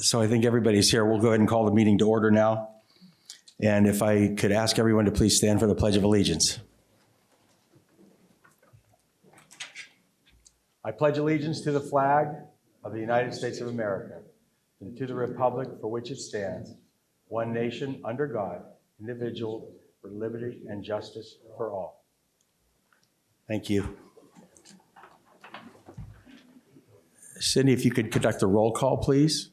So I think everybody's here. We'll go ahead and call the meeting to order now. And if I could ask everyone to please stand for the Pledge of Allegiance. I pledge allegiance to the flag of the United States of America and to the republic for which it stands, one nation under God, indivisible, for liberty and justice for all. Thank you. Cindy, if you could conduct a roll call, please.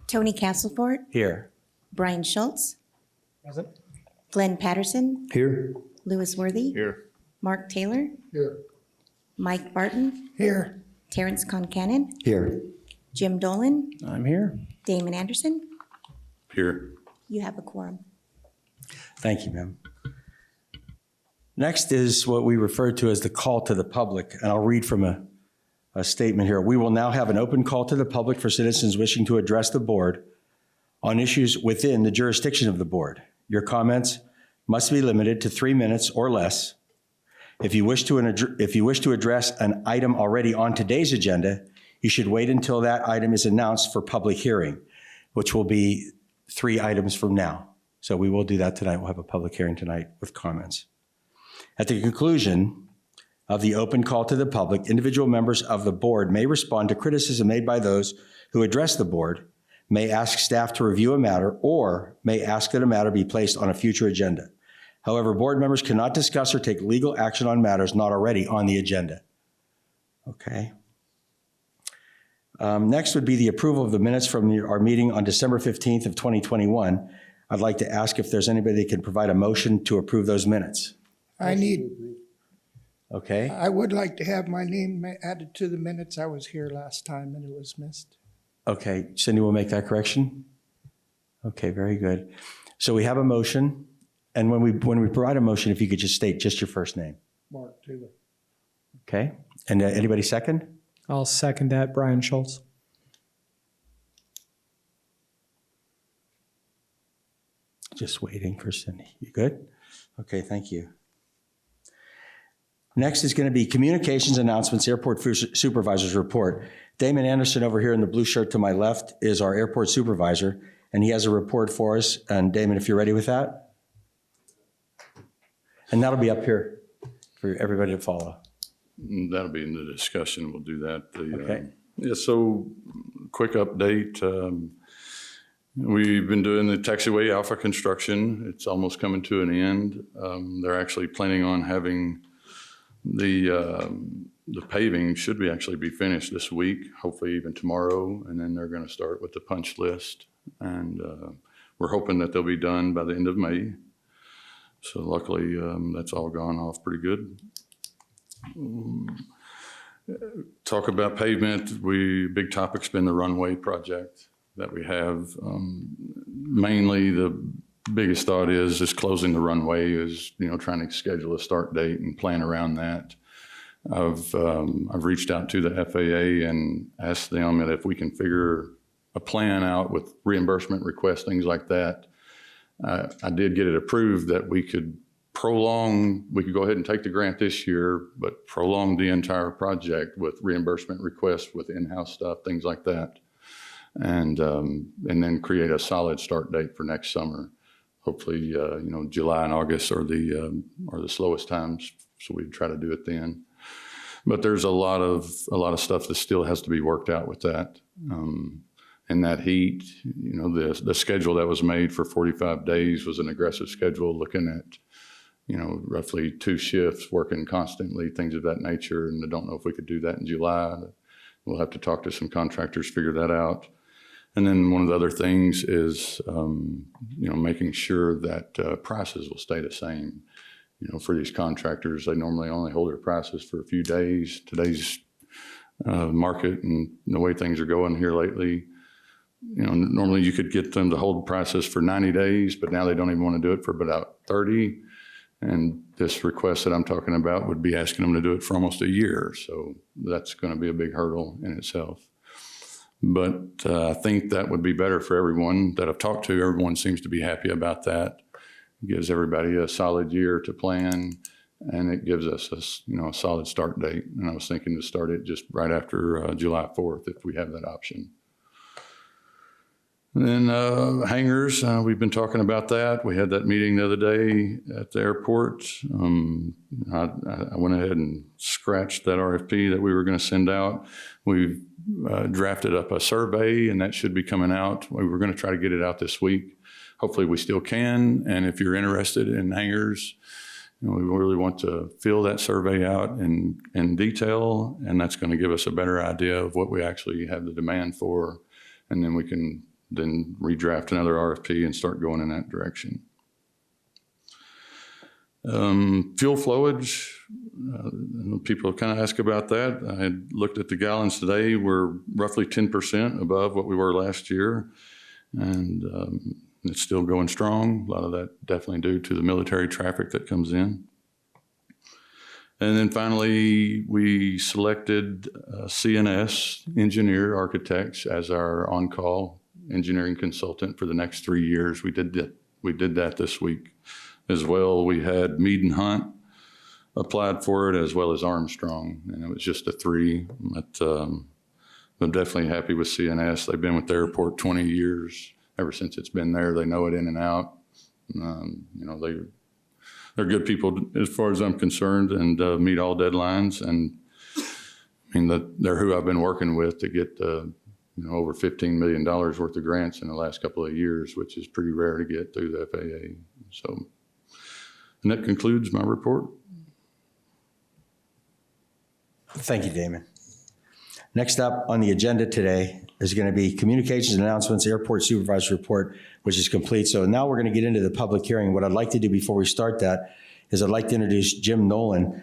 Tony Castlefort. Here. Brian Schultz. Present. Glenn Patterson. Here. Lewis Worthy. Here. Mark Taylor. Here. Mike Barton. Here. Terrence Concanon. Here. Jim Dolan. I'm here. Damon Anderson. Here. You have a quorum. Thank you, ma'am. Next is what we refer to as the call to the public, and I'll read from a statement here. We will now have an open call to the public for citizens wishing to address the board on issues within the jurisdiction of the board. Your comments must be limited to 3 minutes or less. If you wish to address an item already on today's agenda, you should wait until that item is announced for public hearing, which will be 3 items from now. So we will do that tonight. We'll have a public hearing tonight with comments. At the conclusion of the open call to the public, individual members of the board may respond to criticism made by those who address the board, may ask staff to review a matter, or may ask that a matter be placed on a future agenda. However, board members cannot discuss or take legal action on matters not already on the agenda. Okay. Next would be the approval of the minutes from our meeting on December 15th of 2021. I'd like to ask if there's anybody that can provide a motion to approve those minutes. Okay. I would like to have my name added to the minutes. I was here last time and it was missed. Okay, Cindy will make that correction. Okay, very good. So we have a motion, and when we provide a motion, if you could just state just your first name. Mark Taylor. Okay, and anybody second? I'll second that, Brian Schultz. Just waiting for Cindy. You good? Okay, thank you. Next is going to be communications announcements, airport supervisors report. Damon Anderson over here in the blue shirt to my left is our airport supervisor, and he has a report for us. And Damon, if you're ready with that. And that'll be up here for everybody to follow. That'll be in the discussion. We'll do that. Okay. Yeah, so quick update. We've been doing the taxiway alpha construction. It's almost coming to an end. They're actually planning on having the paving should actually be finished this week, hopefully even tomorrow, and then they're going to start with the punch list. And we're hoping that they'll be done by the end of May. So luckily, that's all gone off pretty good. Talk about pavement. Big topic's been the runway project that we have. Mainly the biggest thought is closing the runway, is trying to schedule a start date and plan around that. I've reached out to the FAA and asked them that if we can figure a plan out with reimbursement requests, things like that. I did get it approved that we could go ahead and take the grant this year, but prolong the entire project with reimbursement requests with in-house stuff, things like that. And then create a solid start date for next summer. Hopefully, July and August are the slowest times, so we try to do it then. But there's a lot of stuff that still has to be worked out with that. And that heat, the schedule that was made for 45 days was an aggressive schedule, looking at, roughly 2 shifts, working constantly, things of that nature. And I don't know if we could do that in July. We'll have to talk to some contractors, figure that out. And then one of the other things is, making sure that prices will stay the same. For these contractors, they normally only hold their prices for a few days. Today's market and the way things are going here lately, normally you could get them to hold prices for 90 days, but now they don't even want to do it for about 30. And this request that I'm talking about would be asking them to do it for almost a year. So that's going to be a big hurdle in itself. But I think that would be better for everyone that I've talked to. Everyone seems to be happy about that. It gives everybody a solid year to plan, and it gives us a solid start date. And I was thinking to start it just right after July 4th if we have that option. And then hangars, we've been talking about that. We had that meeting the other day at the airport. I went ahead and scratched that RFP that we were going to send out. We've drafted up a survey, and that should be coming out. We were going to try to get it out this week. Hopefully we still can. And if you're interested in hangars, we really want to fill that survey out in detail, and that's going to give us a better idea of what we actually have the demand for, and then we can then redraft another RFP and start going in that direction. Fuel flowage, people kind of ask about that. I had looked at the gallons today. We're roughly 10% above what we were last year, and it's still going strong. A lot of that definitely due to the military traffic that comes in. And then finally, we selected CNS Engineer Architects as our on-call engineering consultant for the next 3 years. We did that this week as well. We had Mead and Hunt applied for it, as well as Armstrong, and it was just a 3. But I'm definitely happy with CNS. They've been with the airport 20 years. Ever since it's been there, they know it in and out. They're good people as far as I'm concerned, and meet all deadlines. And I mean, they're who I've been working with to get over $15 million worth of grants in the last couple of years, which is pretty rare to get through the FAA. So, and that concludes my report. Thank you, Damon. Next up on the agenda today is going to be communications and announcements, airport supervisor report, which is complete. So now we're going to get into the public hearing. What I'd like to do before we start that is I'd like to introduce Jim Nolan.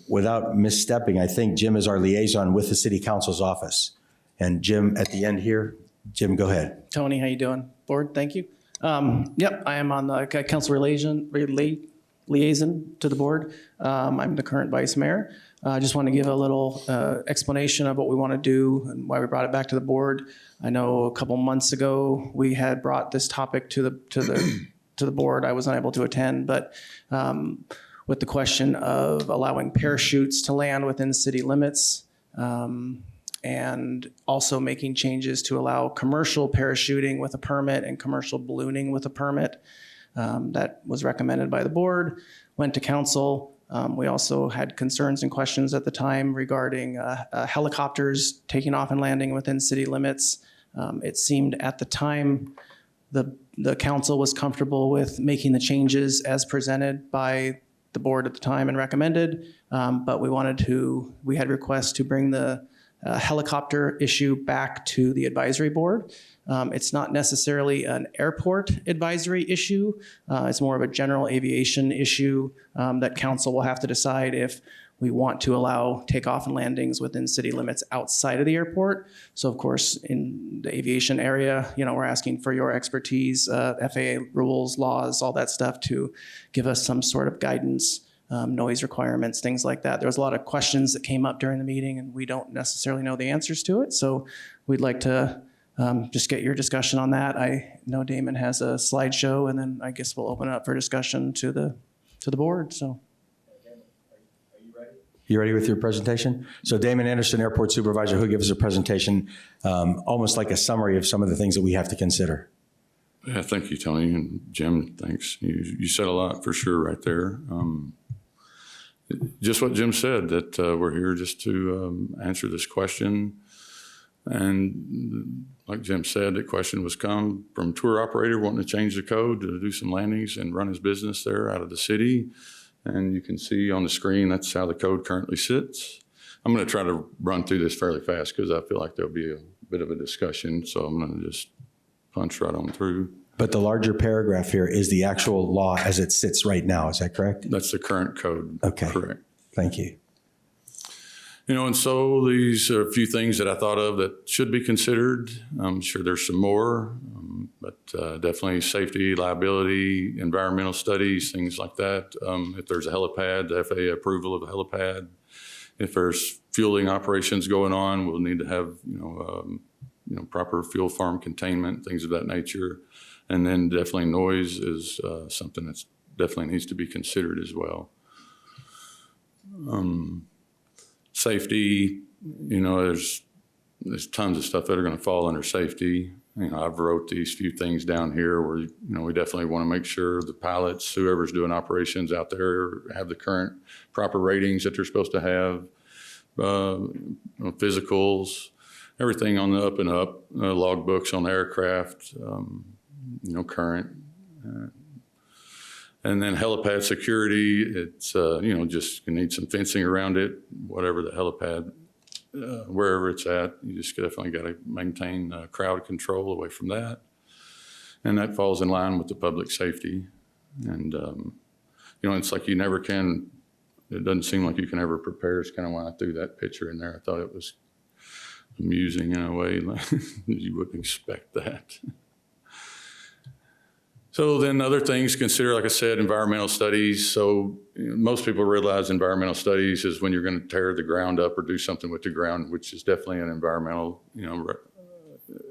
Without misstepping, I think Jim is our liaison with the city council's office. And Jim, at the end here, Jim, go ahead. Tony, how you doing? Board, thank you. Yep, I am on the council liaison to the board. I'm the current vice mayor. I just want to give a little explanation of what we want to do and why we brought it back to the board. I know a couple months ago we had brought this topic to the board. I was unable to attend, but with the question of allowing parachutes to land within city limits, and also making changes to allow commercial parachuting with a permit and commercial ballooning with a permit. That was recommended by the board, went to council. We also had concerns and questions at the time regarding helicopters taking off and landing within city limits. It seemed at the time the council was comfortable with making the changes as presented by the board at the time and recommended, but we had requests to bring the helicopter issue back to the advisory board. It's not necessarily an airport advisory issue. It's more of a general aviation issue that council will have to decide if we want to allow takeoff and landings within city limits outside of the airport. So of course, in the aviation area, we're asking for your expertise, FAA rules, laws, all that stuff to give us some sort of guidance. Noise requirements, things like that. There was a lot of questions that came up during the meeting, and we don't necessarily know the answers to it. So we'd like to just get your discussion on that. I know Damon has a slideshow, and then I guess we'll open it up for discussion to the board. So, Are you ready? You ready with your presentation? So Damon Anderson, Airport Supervisor, who gives us a presentation, almost like a summary of some of the things that we have to consider. Yeah, thank you, Tony, and Jim. Thanks. You said a lot for sure right there. Just what Jim said, that we're here just to answer this question. And like Jim said, the question was come from a tour operator wanting to change the code to do some landings and run his business there out of the city. And you can see on the screen, that's how the code currently sits. I'm going to try to run through this fairly fast because I feel like there'll be a bit of a discussion. So I'm going to just punch right on through. But the larger paragraph here is the actual law as it sits right now. Is that correct? That's the current code. Okay. Correct. Thank you. And so these are a few things that I thought of that should be considered. I'm sure there's some more, but definitely safety, liability, environmental studies, things like that. If there's a helipad, the FAA approval of a helipad. If there's fueling operations going on, we'll need to have, proper fuel farm containment, things of that nature. And then definitely noise is something that's definitely needs to be considered as well. Safety, there's tons of stuff that are going to fall under safety. I've wrote these few things down here where, we definitely want to make sure the pilots, whoever's doing operations out there, have the current proper ratings that they're supposed to have, physicals, everything on the up and up, logbooks on the aircraft, current. And then helipad security, it's, just you need some fencing around it, whatever the helipad, wherever it's at. You just definitely got to maintain crowd control away from that. And that falls in line with the public safety. And, it's like you never can, it doesn't seem like you can ever prepare. It's kind of why I threw that picture in there. I thought it was amusing in a way. You wouldn't expect that. So then other things consider, like I said, environmental studies. So most people realize environmental studies is when you're going to tear the ground up or do something with the ground, which is definitely an environmental,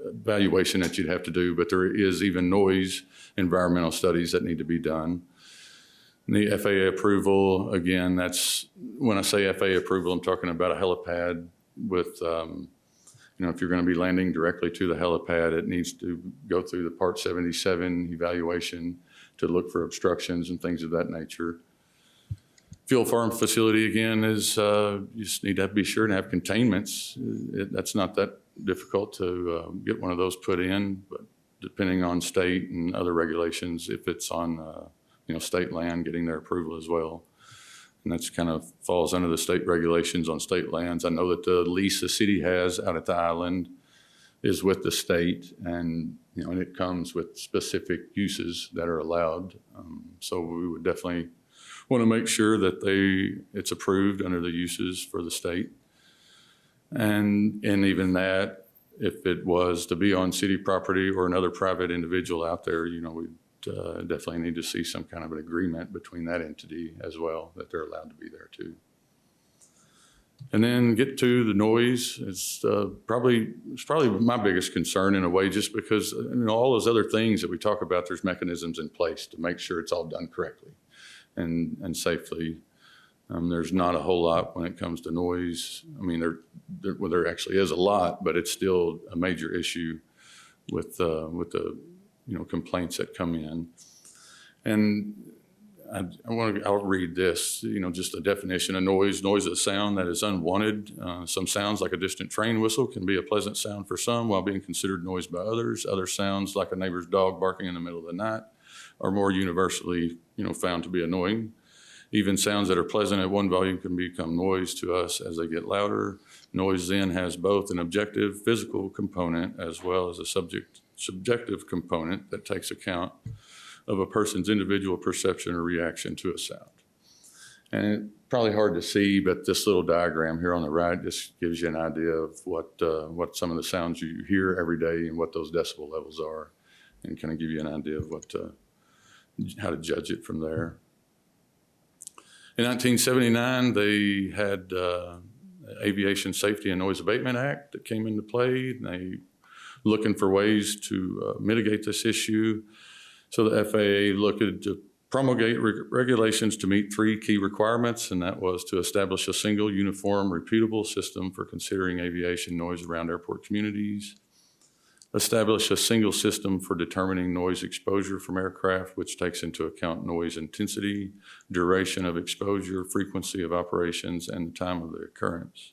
evaluation that you'd have to do. But there is even noise environmental studies that need to be done. And the FAA approval, again, that's when I say FAA approval, I'm talking about a helipad with, if you're going to be landing directly to the helipad, it needs to go through the Part 77 evaluation to look for obstructions and things of that nature. Fuel farm facility, again, is you just need to be sure to have containments. That's not that difficult to get one of those put in, but depending on state and other regulations, if it's on state land, getting their approval as well. And that's kind of falls under the state regulations on state lands. I know that the lease the city has out at the island is with the state, and and it comes with specific uses that are allowed. So we would definitely want to make sure that it's approved under the uses for the state. And even that, if it was to be on city property or another private individual out there, we definitely need to see some kind of an agreement between that entity as well, that they're allowed to be there too. And then get to the noise. It's probably my biggest concern in a way, just because all those other things that we talk about, there's mechanisms in place to make sure it's all done correctly and safely. There's not a whole lot when it comes to noise. I mean, there actually is a lot, but it's still a major issue with the complaints that come in. And I'll read this, just a definition of noise. Noise is a sound that is unwanted. Some sounds, like a distant train whistle, can be a pleasant sound for some while being considered noise by others. Other sounds, like a neighbor's dog barking in the middle of the night, are more universally, found to be annoying. Even sounds that are pleasant at one volume can become noise to us as they get louder. Noise then has both an objective physical component as well as a subjective component that takes account of a person's individual perception or reaction to a sound. And it's probably hard to see, but this little diagram here on the right just gives you an idea of what some of the sounds you hear every day and what those decibel levels are, and kind of give you an idea of how to judge it from there. In 1979, they had Aviation Safety and Noise Abatement Act that came into play. And they looking for ways to mitigate this issue. So the FAA looked to promulgate regulations to meet three key requirements, and that was to establish a single, uniform, repeatable system for considering aviation noise around airport communities, establish a single system for determining noise exposure from aircraft, which takes into account noise intensity, duration of exposure, frequency of operations, and the time of the occurrence.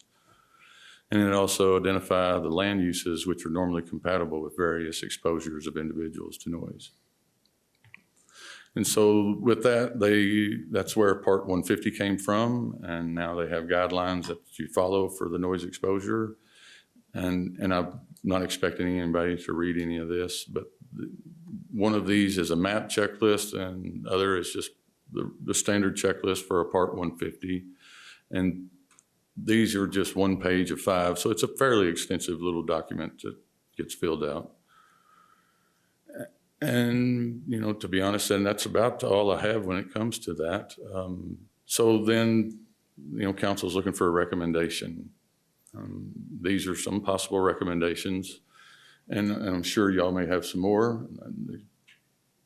And it also identify the land uses which are normally compatible with various exposures of individuals to noise. And so with that, that's where Part 150 came from, and now they have guidelines that you follow for the noise exposure. And I'm not expecting anybody to read any of this, but one of these is a map checklist, and the other is just the standard checklist for a Part 150. And these are just one page of 5, so it's a fairly extensive little document that gets filled out. And, to be honest, and that's about all I have when it comes to that. So then, council's looking for a recommendation. These are some possible recommendations, and I'm sure y'all may have some more.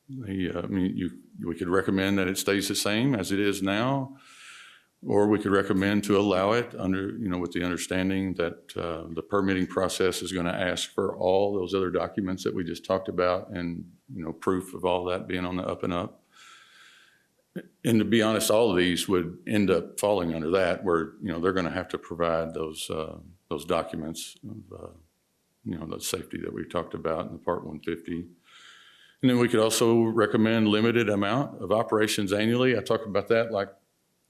We could recommend that it stays the same as it is now. Or we could recommend to allow it under, with the understanding that the permitting process is going to ask for all those other documents that we just talked about and, proof of all that being on the up and up. And to be honest, all of these would end up falling under that where, they're going to have to provide those documents of, the safety that we talked about in the Part 150. And then we could also recommend limited amount of operations annually. I talked about that like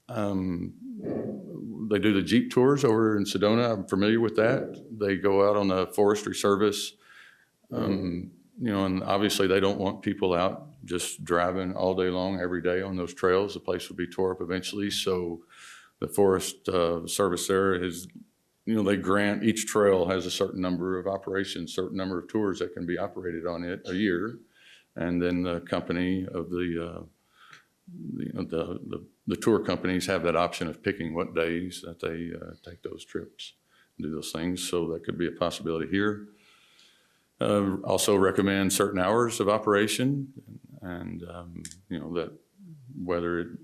they do the Jeep tours over in Sedona. I'm familiar with that. They go out on the Forestry Service, and obviously they don't want people out just driving all day long every day on those trails. The place would be tore up eventually. So the Forest Service there is, they grant each trail has a certain number of operations, certain number of tours that can be operated on it a year. And then the company of the tour companies have that option of picking what days that they take those trips and do those things. So that could be a possibility here. Also recommend certain hours of operation and, that whether,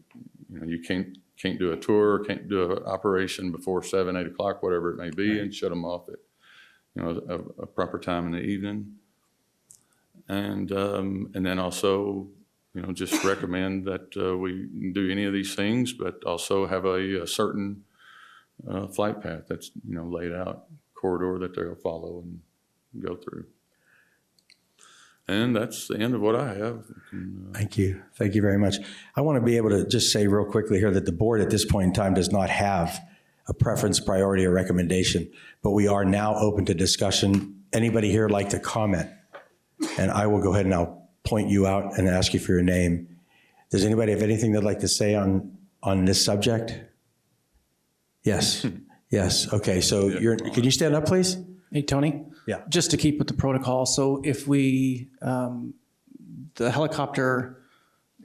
you can't do a tour, can't do an operation before 7, 8 o'clock, whatever it may be, and shut them off at, a proper time in the evening. And then also, just recommend that we do any of these things, but also have a certain flight path that's, laid out, corridor that they'll follow and go through. And that's the end of what I have. Thank you. Thank you very much. I want to be able to just say real quickly here that the board at this point in time does not have a preference, priority, or recommendation, but we are now open to discussion. Anybody here like to comment? And I will go ahead and I'll point you out and ask you for your name. Does anybody have anything they'd like to say on this subject? Yes. Yes. Okay. So can you stand up, please? Hey, Tony? Yeah. Just to keep with the protocol, so if we, the helicopter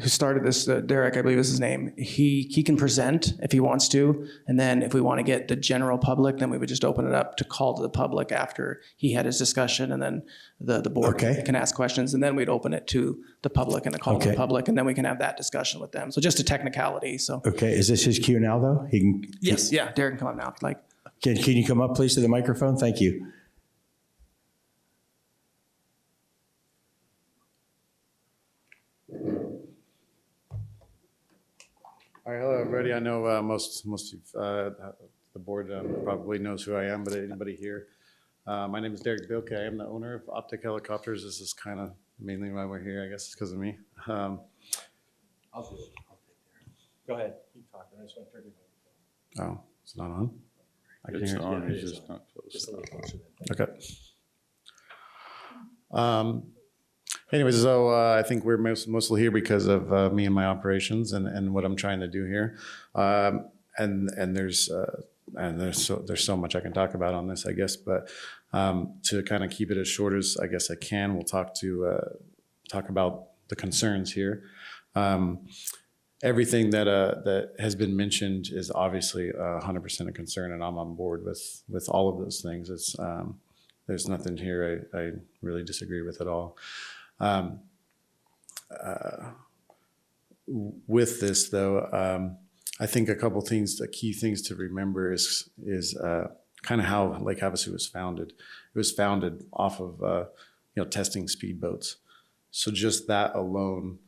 who started this, Derek, I believe is his name, he can present if he wants to, and then if we want to get the general public, then we would just open it up to call to the public after he had his discussion, and then the board can ask questions, and then we'd open it to the public and a call to the public, and then we can have that discussion with them. So just a technicality. So okay, is this his cue now, though? He can. Yes. Yeah, Derek can come up now if you'd like. Can you come up, please, to the microphone? Thank you. All right, hello, everybody. I know most of the board probably knows who I am, but anybody here? My name is Derek Bilke. I am the owner of Optic Helicopters. This is kind of mainly why we're here. I guess it's because of me. I'll do it. I'll take there. Go ahead. Keep talking. I just want to turn your Oh, it's not on? I can It's hear it. on, it's just not close. just a little closer. Okay. Anyways, so I think we're mostly here because of me and my operations and what I'm trying to do here. And there's so much I can talk about on this, I guess. But to kind of keep it as short as I guess I can, we'll talk about the concerns here. Everything that has been mentioned is obviously 100% a concern, and I'm on board with all of those things. It's there's nothing here I really disagree with at all. With this though, I think a couple things, the key things to remember is kind of how Lake Havasu was founded. It was founded off of testing speedboats. So just that alone,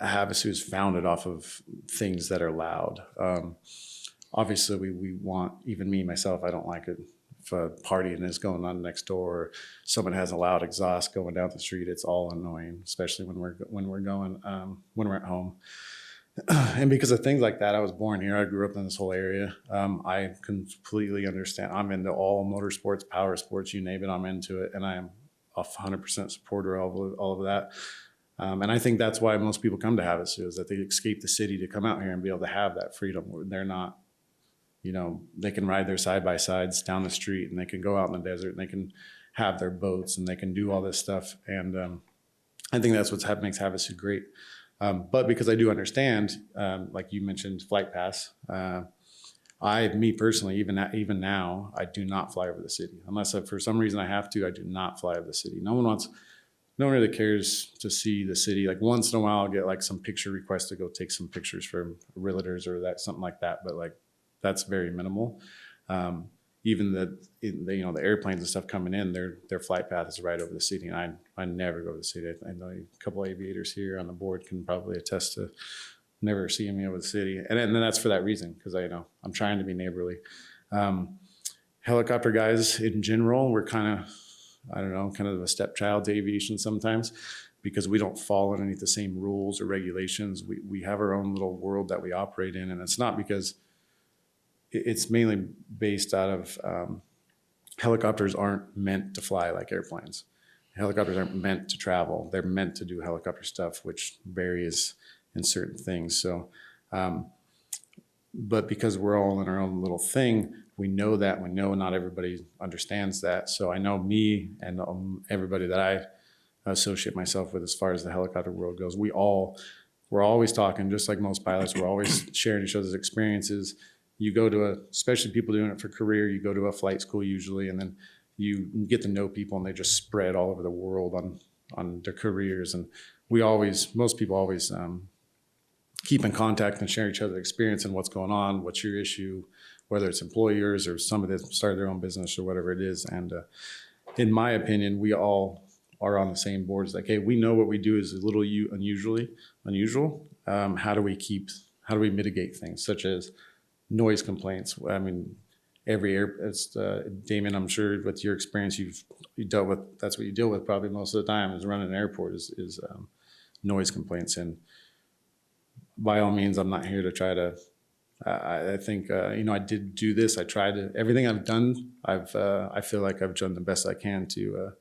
Havasu is founded off of things that are loud. Obviously, we want, even me myself, I don't like it. If a partying is going on next door, or someone has a loud exhaust going down the street, it's all annoying, especially when we're at home. And because of things like that, I was born here. I grew up in this whole area. I completely understand. I'm into all motorsports, power sports, you name it, I'm into it, and I am a 100% supporter of all of that. And I think that's why most people come to Havasu, is that they escape the city to come out here and be able to have that freedom where they're not. They can ride their side-by-sides down the street, and they can go out in the desert, and they can have their boats, and they can do all this stuff. And I think that's what makes Havasu great. But because I do understand, like you mentioned, flight pass, me personally, even now, I do not fly over the city. Unless for some reason I have to, I do not fly over the city. No one wants no one really cares to see the city. Like once in a while, I'll get like some picture requests to go take some pictures for realtors or something like that. But like that's very minimal. Even the airplanes and stuff coming in, their flight path is right over the city, and I never go to the city. I know a couple of aviators here on the board can probably attest to never seeing me over the city, and then that's for that reason, because I'm trying to be neighborly. Helicopter guys in general, we're kind of a stepchild to aviation sometimes, because we don't fall underneath the same rules or regulations. We have our own little world that we operate in, and it's not because it's mainly based out of helicopters aren't meant to fly like airplanes. Helicopters aren't meant to travel. They're meant to do helicopter stuff, which varies in certain things. So, but because we're all in our own little thing, we know that. We know not everybody understands that. So I know me and everybody that I associate myself with as far as the helicopter world goes, we're always talking, just like most pilots. We're always sharing each other's experiences. You go to especially people doing it for career, you go to a flight school usually, and then you get to know people, and they just spread all over the world on their careers. And most people always keep in contact and share each other's experience and what's going on, what's your issue, whether it's employers or somebody that started their own business or whatever it is. And in my opinion, we all are on the same board. It's like, hey, we know what we do is a little unusual. How do we mitigate things such as noise complaints? I mean, Damon, I'm sure with your experience, you dealt with, that's what you deal with probably most of the time, is running an airport is noise complaints. And by all means, I'm not here to try to, I think, I did do this. I tried to, everything I've done, I feel like I've done the best I can to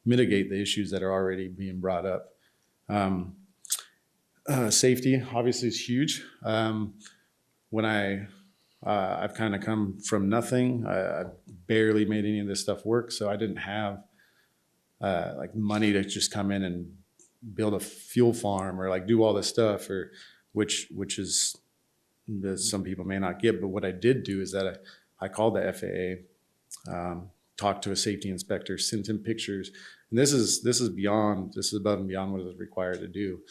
mitigate the issues that are already being brought up. Safety obviously is huge. When I've kind of come from nothing. I barely made any of this stuff work, so I didn't have like money to just come in and build a fuel farm or like do all this stuff, or which is that some people may not get. But what I did do is that I called the FAA, talked to a safety inspector, sent him pictures, and this is above and beyond what is required to do.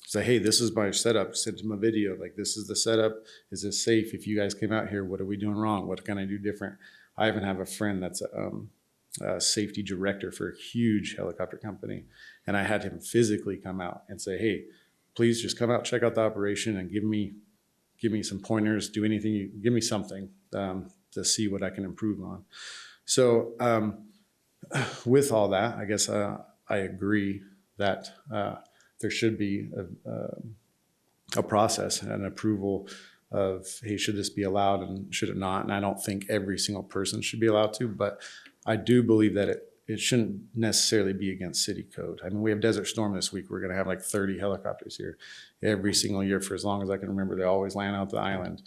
Say, hey, this is my setup. Sent him a video. Like, this is the setup. Is this safe? If you guys came out here, what are we doing wrong? What can I do different? I even have a friend that's a safety director for a huge helicopter company. And I had him physically come out and say, hey, please just come out, check out the operation, and give me some pointers, do anything, give me something to see what I can improve on. So with all that, I guess I agree that there should be a process and an approval of, hey, should this be allowed and should it not? And I don't think every single person should be allowed to, but I do believe that it shouldn't necessarily be against city code. I mean, we have Desert Storm this week. We're going to have like 30 helicopters here every single year for as long as I can remember. They always land out the island,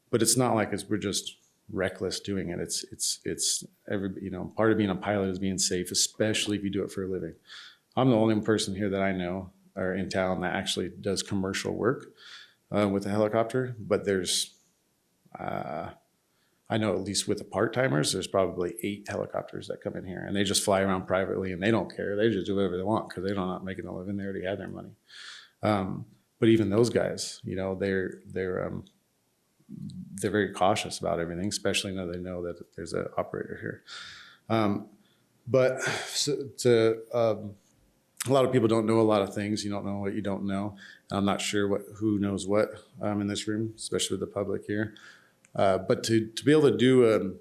but it's not like we're just reckless doing it. It's part of being a pilot is being safe, especially if you do it for a living. I'm the only person here that I know or in town that actually does commercial work with a helicopter, but there's, I know at least with the part-timers, there's probably 8 helicopters that come in here, and they just fly around privately, and they don't care. They just do whatever they want because they're not making a living. They already have their money. But even those guys, they're very cautious about everything, especially now they know that there's an operator here. But a lot of people don't know a lot of things. You don't know what you don't know. I'm not sure who knows what in this room, especially with the public here. But to be able to do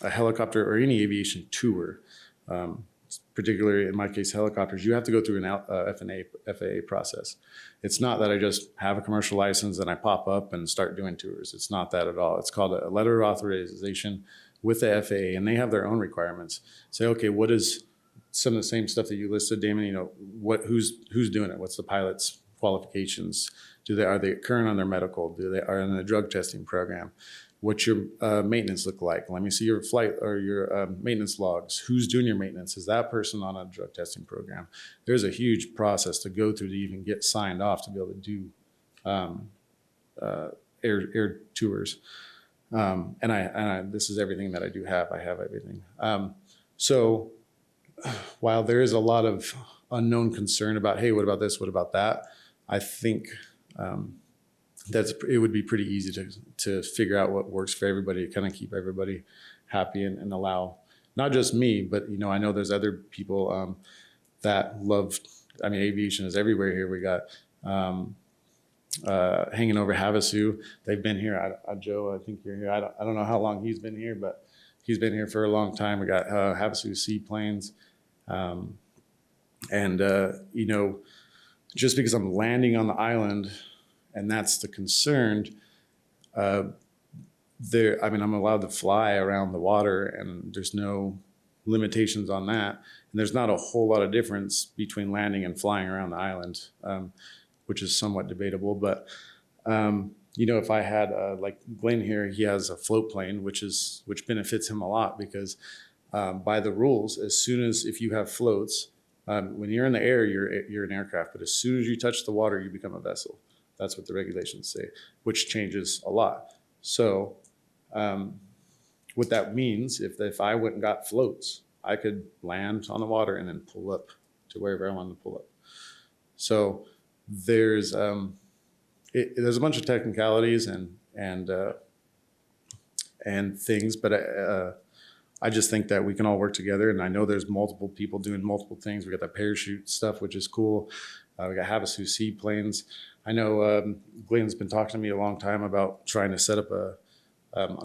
a helicopter or any aviation tour, particularly in my case helicopters, you have to go through an FAA process. It's not that I just have a commercial license and I pop up and start doing tours. It's not that at all. It's called a letter of authorization with the FAA, and they have their own requirements. Say, okay, what is some of the same stuff that you listed, Damon? Who's doing it? What's the pilot's qualifications? Are they current on their medical? Are in the drug testing program? What's your maintenance look like? Let me see your flight or your maintenance logs. Who's doing your maintenance? Is that person on a drug testing program? There's a huge process to go through to even get signed off to be able to do air tours. And this is everything that I do have. I have everything. So while there is a lot of unknown concern about, hey, what about this? What about that? I think it would be pretty easy to figure out what works for everybody, to kind of keep everybody happy and allow not just me, but I know there's other people that love. I mean, aviation is everywhere here. We got hanging over Havasu. They've been here. Joe, I think you're here. I don't know how long he's been here, but he's been here for a long time. We got Havasu seaplanes. Just because I'm landing on the island and that's the concern, I'm allowed to fly around the water and there's no limitations on that. And there's not a whole lot of difference between landing and flying around the island, which is somewhat debatable. But, if I had like Glenn here, he has a float plane, which benefits him a lot because by the rules, if you have floats, when you're in the air, you're an aircraft. But as soon as you touch the water, you become a vessel. That's what the regulations say, which changes a lot. So what that means, if I went and got floats, I could land on the water and then pull up to wherever I wanted to pull up. So there's a bunch of technicalities and things, but I just think that we can all work together. And I know there's multiple people doing multiple things. We got the parachute stuff, which is cool. We got Havasu seaplanes. I know Glenn's been talking to me a long time about trying to set up a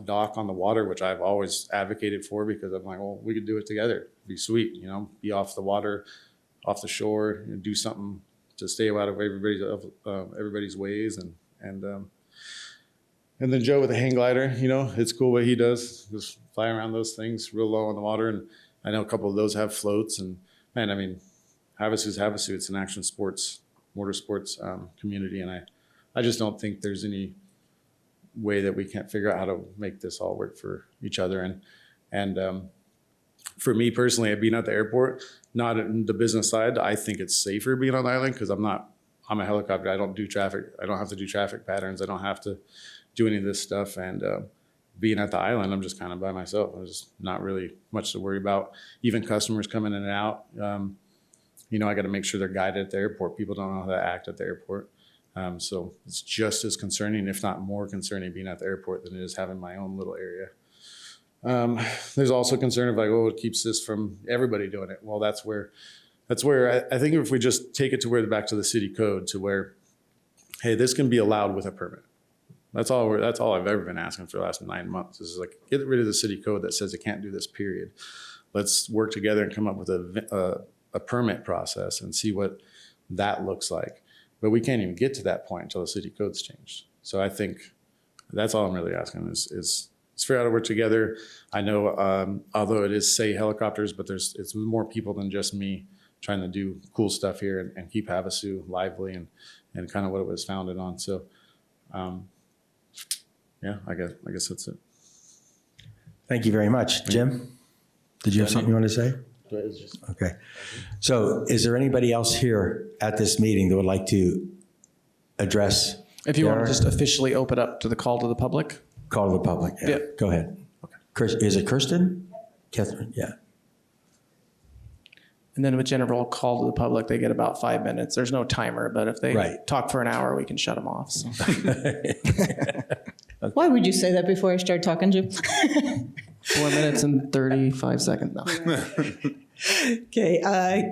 dock on the water, which I've always advocated for because I'm like, well, we could do it together. It'd be sweet, be off the water, off the shore, and do something to stay out of everybody's ways. And then Joe with the hang glider, it's cool what he does. Just fly around those things real low on the water. And I know a couple of those have floats. And man, I mean, Havasu's Havasu. It's an action sports, motorsports community. And I just don't think there's any way that we can't figure out how to make this all work for each other. And for me personally, being at the airport, not in the business side, I think it's safer being on the island because I'm a helicopter. I don't do traffic. I don't have to do traffic patterns. I don't have to do any of this stuff. And being at the island, I'm just kind of by myself. There's just not really much to worry about. Even customers coming in and out, I got to make sure they're guided at the airport. People don't know how to act at the airport. So it's just as concerning, if not more concerning, being at the airport than it is having my own little area. There's also concern of like, oh, it keeps this from everybody doing it. Well, that's where I think if we just take it to back to the city code to where, hey, this can be allowed with a permit. That's all I've ever been asking for the last 9 months. Is like, get rid of the city code that says it can't do this, period. Let's work together and come up with a permit process and see what that looks like. But we can't even get to that point until the city code's changed. So I think that's all I'm really asking is figure out how to work together. I know, although it is say helicopters, but it's more people than just me trying to do cool stuff here and keep Havasu lively and kind of what it was founded on. So, yeah, I guess that's it. Thank you very much. Jim, did you have something you want to say? Okay. So is there anybody else here at this meeting that would like to address? If you want to just officially open up to the call to the public. Call to the public. Yeah. Go ahead. Okay. Is it Kirsten? Catherine? Yeah. And then with general call to the public, they get about 5 minutes. There's no timer, but if they talk for an hour, we can shut them off. So. Why would you say that before I start talking, Jim? 4 minutes and 35 seconds now. Okay,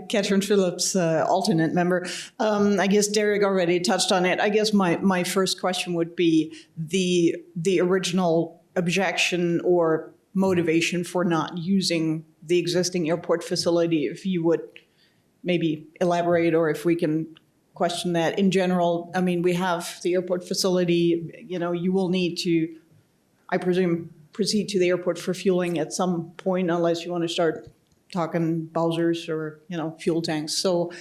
Catherine Phillips, alternate member. I guess Derek already touched on it. I guess my first question would be the original objection or motivation for not using the existing airport facility. If you would maybe elaborate, or if we can question that in general. I mean, we have the airport facility. You will need to, I presume, proceed to the airport for fueling at some point, unless you want to start talking Bowsers or fuel tanks. So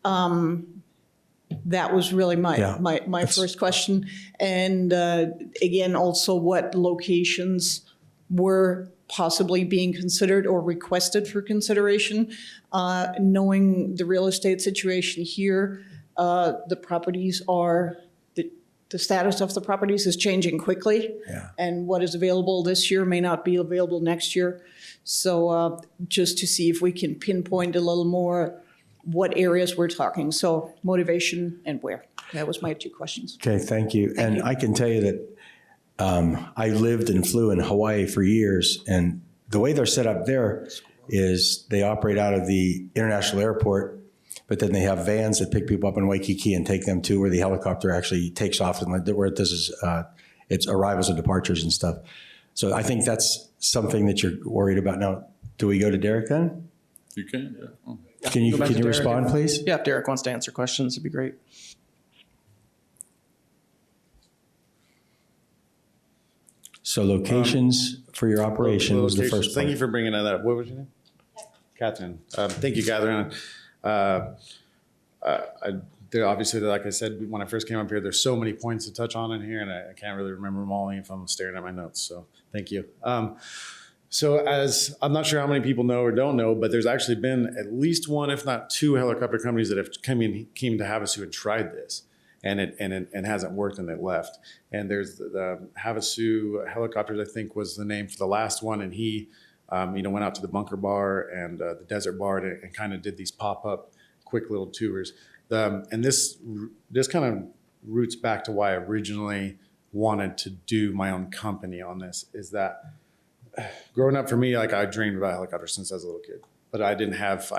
that was really my first question. And again, also what locations were possibly being considered or requested for consideration, knowing the real estate situation here. The properties are, the status of the properties is changing quickly. Yeah. And what is available this year may not be available next year. So just to see if we can pinpoint a little more what areas we're talking. So motivation and where. That was my two questions. Okay, thank you. And I can tell you that I lived and flew in Hawaii for years, and the way they're set up there is they operate out of the international airport, but then they have vans that pick people up in Waikiki and take them to where the helicopter actually takes off, and where this is its arrivals and departures and stuff. So I think that's something that you're worried about. Now, do we go to Derek then? You can, yeah. Oh. Can you Go back to Derek respond, please? Yeah, if Derek wants to answer questions, it'd be great. So locations for your operation was the first Thank part. you for bringing that up. What was your name? Catherine. Thank you, Catherine. Obviously, like I said, when I first came up here, there's so many points to touch on in here, and I can't really remember them all if I'm staring at my notes. So thank you. So as I'm not sure how many people know or don't know, but there's actually been at least one, if not two, helicopter companies that have came to Havasu and tried this, and it hasn't worked, and it left. And there's the Havasu Helicopters, I think, was the name for the last one, and he, went out to the Bunker Bar and the Desert Bar and kind of did these pop-up, quick little tours. And this kind of roots back to why I originally wanted to do my own company on this. Is that growing up for me, like I dreamed about helicopters since I was a little kid. But I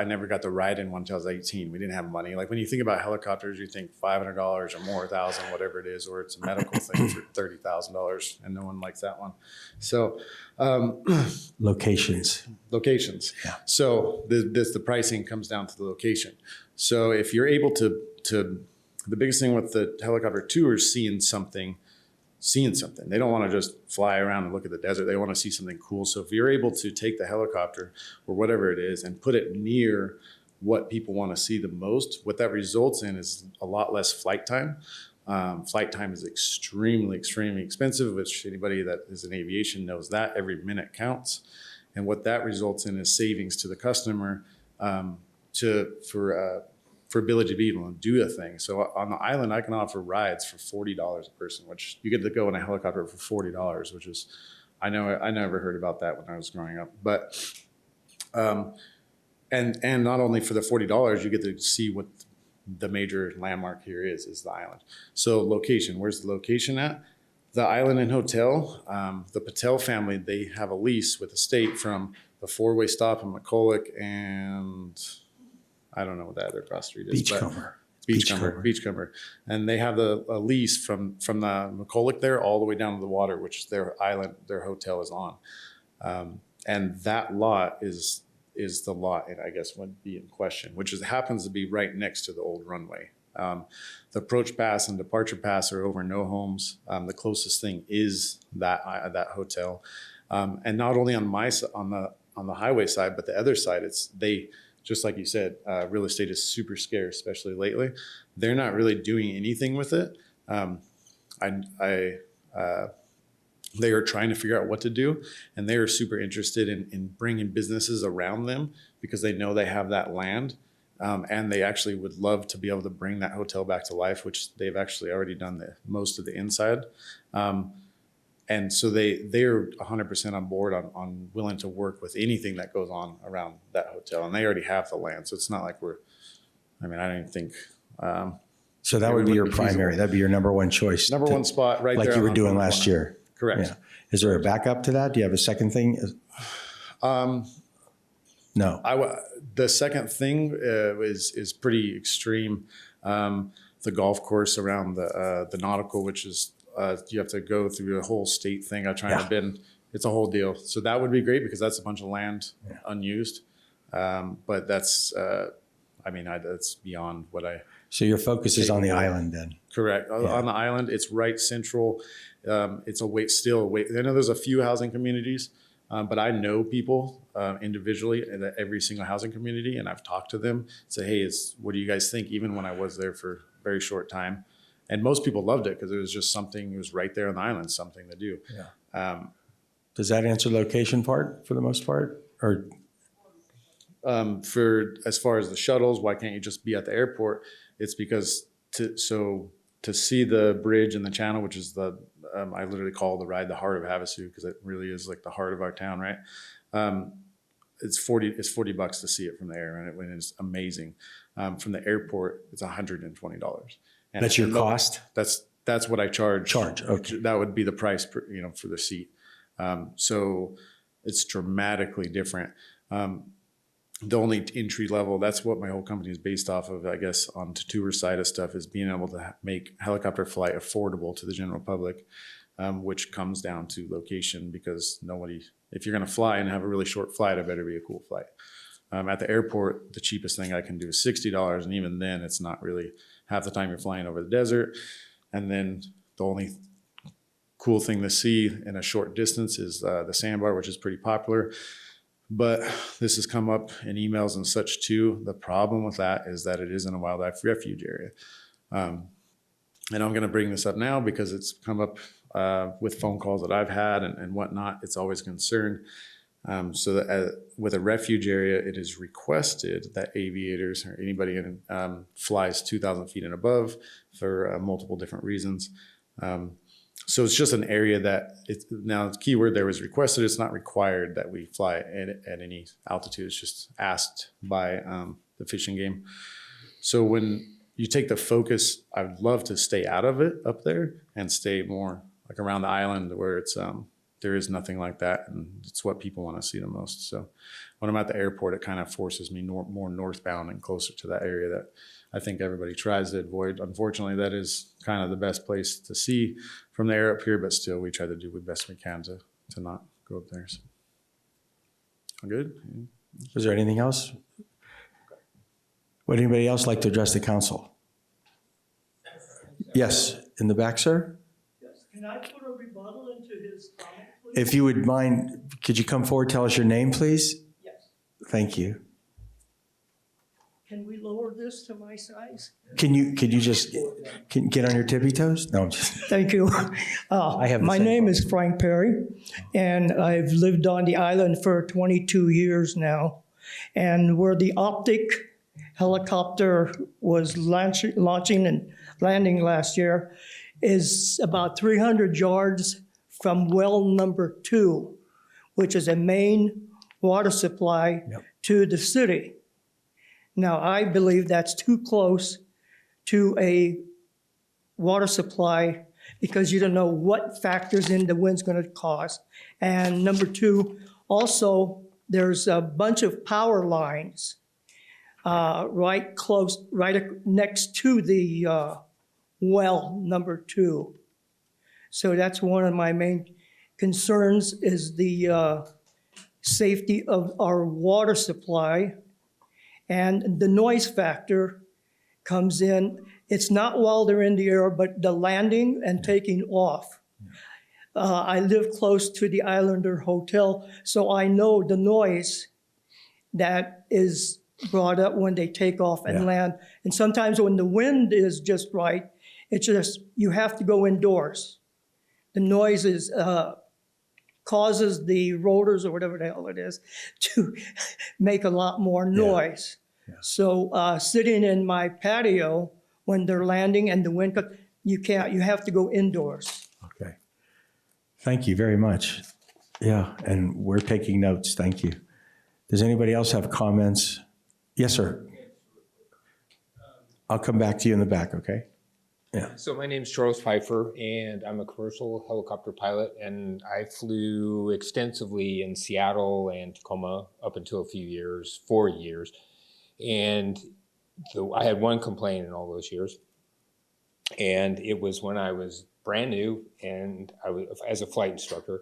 never got to ride in one until I was 18. We didn't have money. Like when you think about helicopters, you think $500 or more, $1,000, whatever it is, or it's a medical thing for $30,000, and no one likes that one. So Locations. Yeah. So the pricing comes down to the location. So if you're able to the biggest thing with the helicopter tours, seeing something. They don't want to just fly around and look at the desert. They want to see something cool. So if you're able to take the helicopter or whatever it is and put it near what people want to see the most, what that results in is a lot less flight time. Flight time is extremely, extremely expensive, which anybody that is in aviation knows that every minute counts. And what that results in is savings to the customer for ability to be able to do a thing. So on the island, I can offer rides for $40 a person, which you get to go in a helicopter for $40, which is, I never heard about that when I was growing up. But, and not only for the $40, you get to see what the major landmark here is the island. So location, where's the location at? The Island and Hotel, the Patel family, they have a lease with the state from the four-way stop in McCulloch and I don't know what that other cross street is. Beachcomber. And they have a lease from the McCulloch there all the way down to the water, which their hotel is on. And that lot is the lot, and I guess would be in question, which happens to be right next to the old runway. The approach pass and departure pass are over no homes. The closest thing is that hotel. And not only on the highway side, but the other side, just like you said, real estate is super scarce, especially lately. They're not really doing anything with it. They are trying to figure out what to do, and they are super interested in bringing businesses around them because they know they have that land, and they actually would love to be able to bring that hotel back to life, which they've actually already done most of the inside. And so they're 100% on board on willing to work with anything that goes on around that hotel. And they already have the land. So it's not like I don't even think. So that would be your primary, that'd be your number one choice. Number one spot right there. Like you were doing last year. Correct. Yeah. Is there a backup to that? Do you have a second thing? No. The second thing is pretty extreme. The golf course around the nautical, which is, you have to go through a whole state thing. It's a whole deal. So that would be great because that's a bunch of land unused. But that's, that's beyond what So your focus is on the island then? Correct. Yeah. On the island, it's right central. It's still a wait. I know there's a few housing communities, but I know people individually in every single housing community, and I've talked to them, say, hey, what do you guys think? Even when I was there for a very short time. And most people loved it because it was just something, it was right there on the island, something to do. Yeah. Does that answer the location part for the most part? Or for as far as the shuttles, why can't you just be at the airport? It's because so to see the bridge and the channel, which is I literally call the ride the heart of Havasu, because it really is like the heart of our town, right? It's $40 to see it from the air, and it's amazing. From the airport, it's $120. And That's your cost? That's what I charge. Okay. That would be the price per, for the seat. So it's dramatically different. The only entry level, that's what my whole company is based off of, I guess, on the tour side of stuff, is being able to make helicopter flight affordable to the general public, which comes down to location, because if you're going to fly and have a really short flight, it better be a cool flight. At the airport, the cheapest thing I can do is $60. And even then, it's not really, half the time you're flying over the desert. And then the only cool thing to see in a short distance is the sandbar, which is pretty popular. But this has come up in emails and such too. The problem with that is that it is in a wildlife refuge area. And I'm going to bring this up now because it's come up with phone calls that I've had and whatnot. It's always a concern. So that with a refuge area, it is requested that aviators or anybody flies 2,000 feet and above for multiple different reasons. So it's just an area that now the key word there was requested. It's not required that we fly at any altitude. It's just asked by the Fish and Game. So when you take the focus, I would love to stay out of it up there and stay more like around the island where it's there is nothing like that, and it's what people want to see the most. So when I'm at the airport, it kind of forces me more northbound and closer to that area that I think everybody tries to avoid. Unfortunately, that is kind of the best place to see from the air up here, but still we try to do the best we can to not go up there. So. All good? Is there anything else? Would anybody else like to address the council? Yes, in the back, sir? Yes. Can I put a rebuttal into his comment, please? If you would mind, could you come forward, tell us your name, please? Yes. Thank you. Can we lower this to my size? Can you just get on your tippy toes? No, I'm just. Thank you. I have the My same name problem. is Frank Perry, and I've lived on the island for 22 years now. And where the Optic helicopter was launching and landing last year is about 300 yards from well number 2, which is a main water supply to the city. Now, I believe that's too close to a water supply because you don't know what factors in the wind's going to cause. And number 2, also, there's a bunch of power lines right next to the well number 2. So that's one of my main concerns is the safety of our water supply. And the noise factor comes in. It's not while they're in the air, but the landing and taking off. I live close to the Islander Hotel, so I know the noise that is brought up when they take off and land. And sometimes when the wind is just right, it's just, you have to go indoors. The noise is, causes the rotors or whatever the hell it is to make a lot more noise. So sitting in my patio when they're landing and the wind comes, you have to go indoors. Okay. Thank you very much. Yeah, and we're taking notes. Thank you. Does anybody else have comments? Yes, sir. I'll come back to you in the back, okay? Yeah. So my name is Charles Pfeiffer, and I'm a commercial helicopter pilot, and I flew extensively in Seattle and Tacoma up until a few years, 4 years. And I had one complaint in all those years, and it was when I was brand new and I was as a flight instructor,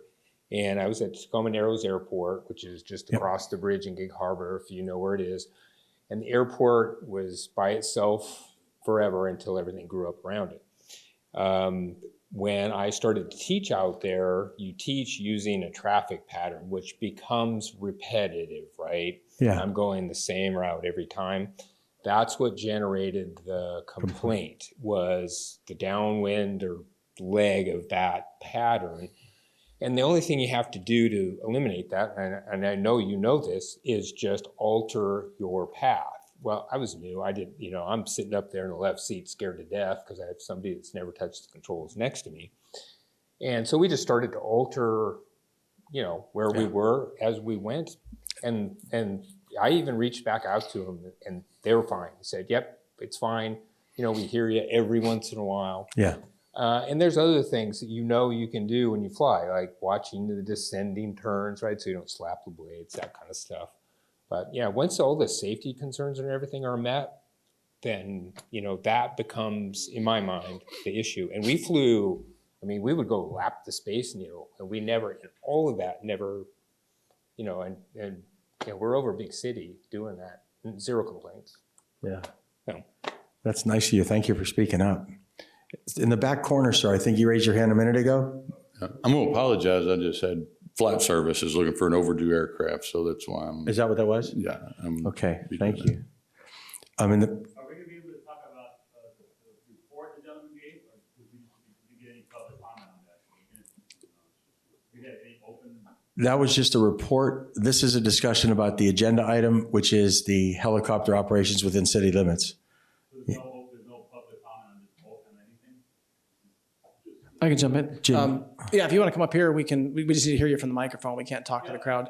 and I was at Tacoma Narrows Airport, which is just across the bridge in Gig Harbor, if you know where it is. And the airport was by itself forever until everything grew up around it. When I started to teach out there, you teach using a traffic pattern, which becomes repetitive, right? Yeah. I'm going the same route every time. That's what generated the complaint, was the downwind or leg of that pattern. And the only thing you have to do to eliminate that, and I know you know this, is just alter your path. well, I was new. I didn't, I'm sitting up there in the left seat scared to death because I have somebody that's never touched the controls next to me. And so we just started to alter, where we were as we went. And I even reached back out to them and they were fine. They said, yep, it's fine. We hear you every once in a while. Yeah. And there's other things that you can do when you fly, like watching the descending turns, right? So you don't slap the blades, that kind of stuff. But yeah, once all the safety concerns and everything are met, then, that becomes, in my mind, the issue. And we flew, we would go lap the Space Needle, and we never, and all of that never, and we're over a big city doing that. Zero complaints. Yeah. No. That's nice of you. Thank you for speaking up. In the back corner, sir, I think you raised your hand a minute ago. I'm going to apologize. I just had Flight Service is looking for an overdue aircraft, so that's why I'm. Is that what that was? Yeah. Okay, thank you. I mean, Are we going to be able to talk about the report the gentleman gave, or did you get any public comment on that? Did you get any open? that was just a report. This is a discussion about the agenda item, which is the helicopter operations within city limits. There's no public comment on this vote on anything? I can jump in. Jim. Yeah, if you want to come up here, we just need to hear you from the microphone. We can't talk to the crowd.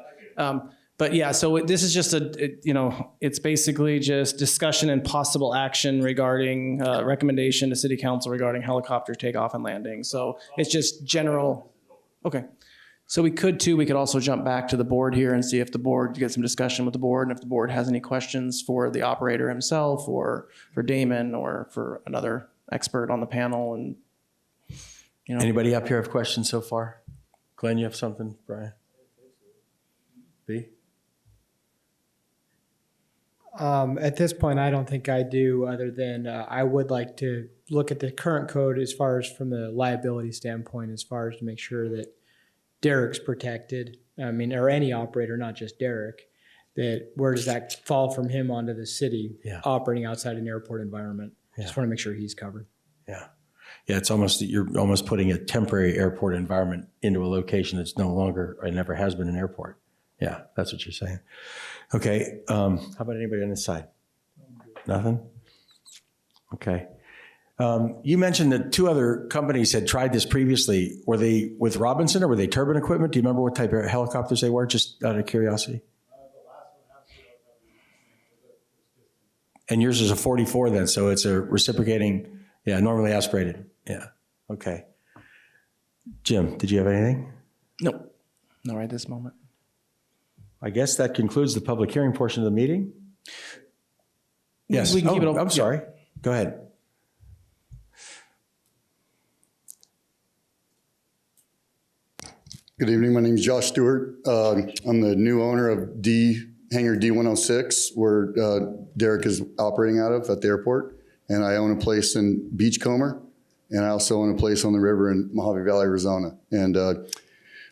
But yeah, so this is just it's basically just discussion and possible action regarding recommendation to city council regarding helicopter takeoff and landing. So it's just general. Okay. So we could also jump back to the board here and see if the board, get some discussion with the board, and if the board has any questions for the operator himself or for Damon or for another expert on the panel. And Anybody up here have questions so far? Glenn, you have something? Brian? B? At this point, I don't think I do, other than I would like to look at the current code as far as from the liability standpoint, as far as to make sure that Derek's protected. Or any operator, not just Derek. That where does that fall from him onto the city operating outside an airport environment? Just want to make sure he's covered. Yeah. Yeah, you're almost putting a temporary airport environment into a location that's no longer or never has been an airport. Yeah, that's what you're saying. Okay, how about anybody on this side? Nothing? Okay. You mentioned that two other companies had tried this previously. Were they with Robinson or were they turbine equipment? Do you remember what type of helicopters they were, just out of curiosity? And yours is a 44 then, so it's a reciprocating, normally aspirated. Yeah, okay. Jim, did you have anything? Nope, not right this moment. I guess that concludes the public hearing portion of the meeting. Yes. We can keep it open. I'm sorry. Go ahead. Good evening. My name is Josh Stewart. I'm the new owner of Hangar D106, where Derek is operating out of at the airport. And I own a place in Beachcomber, and I also own a place on the river in Mojave Valley, Arizona. And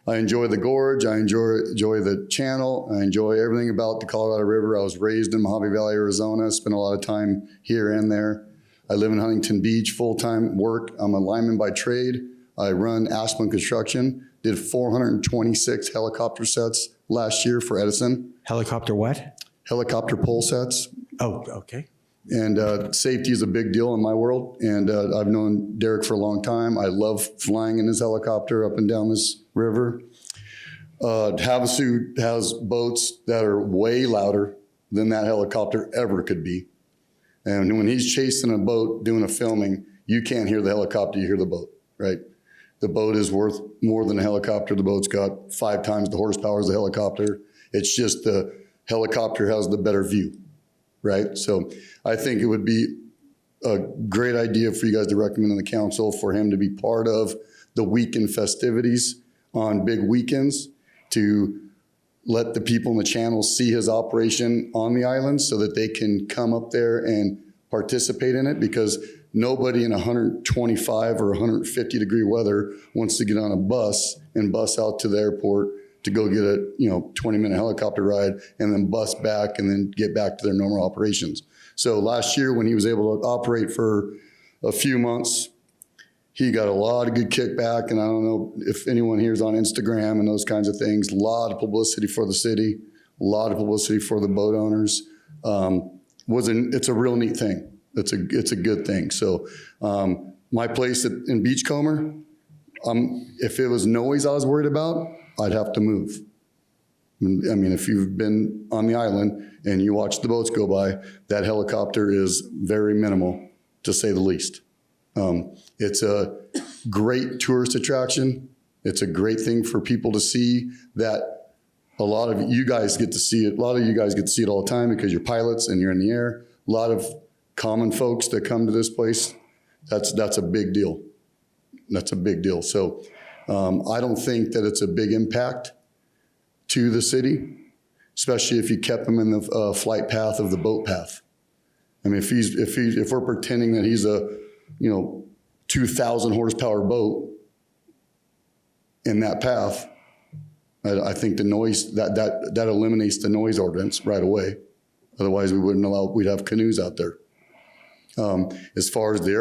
I enjoy the gorge. I enjoy the channel. I enjoy everything about the Colorado River. I was raised in Mojave Valley, Arizona. Spent a lot of time here and there. I live in Huntington Beach, full-time work. I'm a lineman by trade. I run Aspen Construction. Did 426 helicopter sets last year for Edison. Helicopter what? Helicopter pole sets. Oh, okay. And safety is a big deal in my world. And I've known Derek for a long time. I love flying in his helicopter up and down this river. Havasu has boats that are way louder than that helicopter ever could be. And when he's chasing a boat doing a filming, you can't hear the helicopter, you hear the boat, right? The boat is worth more than a helicopter. The boat's got 5 times the horsepower as the helicopter. It's just the helicopter has the better view, right? So I think it would be a great idea for you guys to recommend on the council for him to be part of the weekend festivities on big weekends, to let the people in the channel see his operation on the island so that they can come up there and participate in it, because nobody in 125 or 150 degree weather wants to get on a bus and bus out to the airport to go get a 20-minute helicopter ride and then bus back and then get back to their normal operations. So last year when he was able to operate for a few months, he got a lot of good kickback, and I don't know if anyone here is on Instagram and those kinds of things. A lot of publicity for the city, a lot of publicity for the boat owners. it's a real neat thing. It's a good thing. So my place in Beachcomber, if it was noise I was worried about, I'd have to move. I mean, if you've been on the island and you watch the boats go by, that helicopter is very minimal, to say the least. It's a great tourist attraction. It's a great thing for people to see that a lot of you guys get to see it. A lot of you guys get to see it all the time because you're pilots and you're in the air. A lot of common folks that come to this place, that's a big deal. That's a big deal. So I don't think that it's a big impact to the city, especially if you kept him in the flight path of the boat path. I mean, if we're pretending that he's a 2,000 horsepower boat in that path, I think the noise that eliminates the noise ordinance right away. Otherwise, we'd have canoes out there. As far as the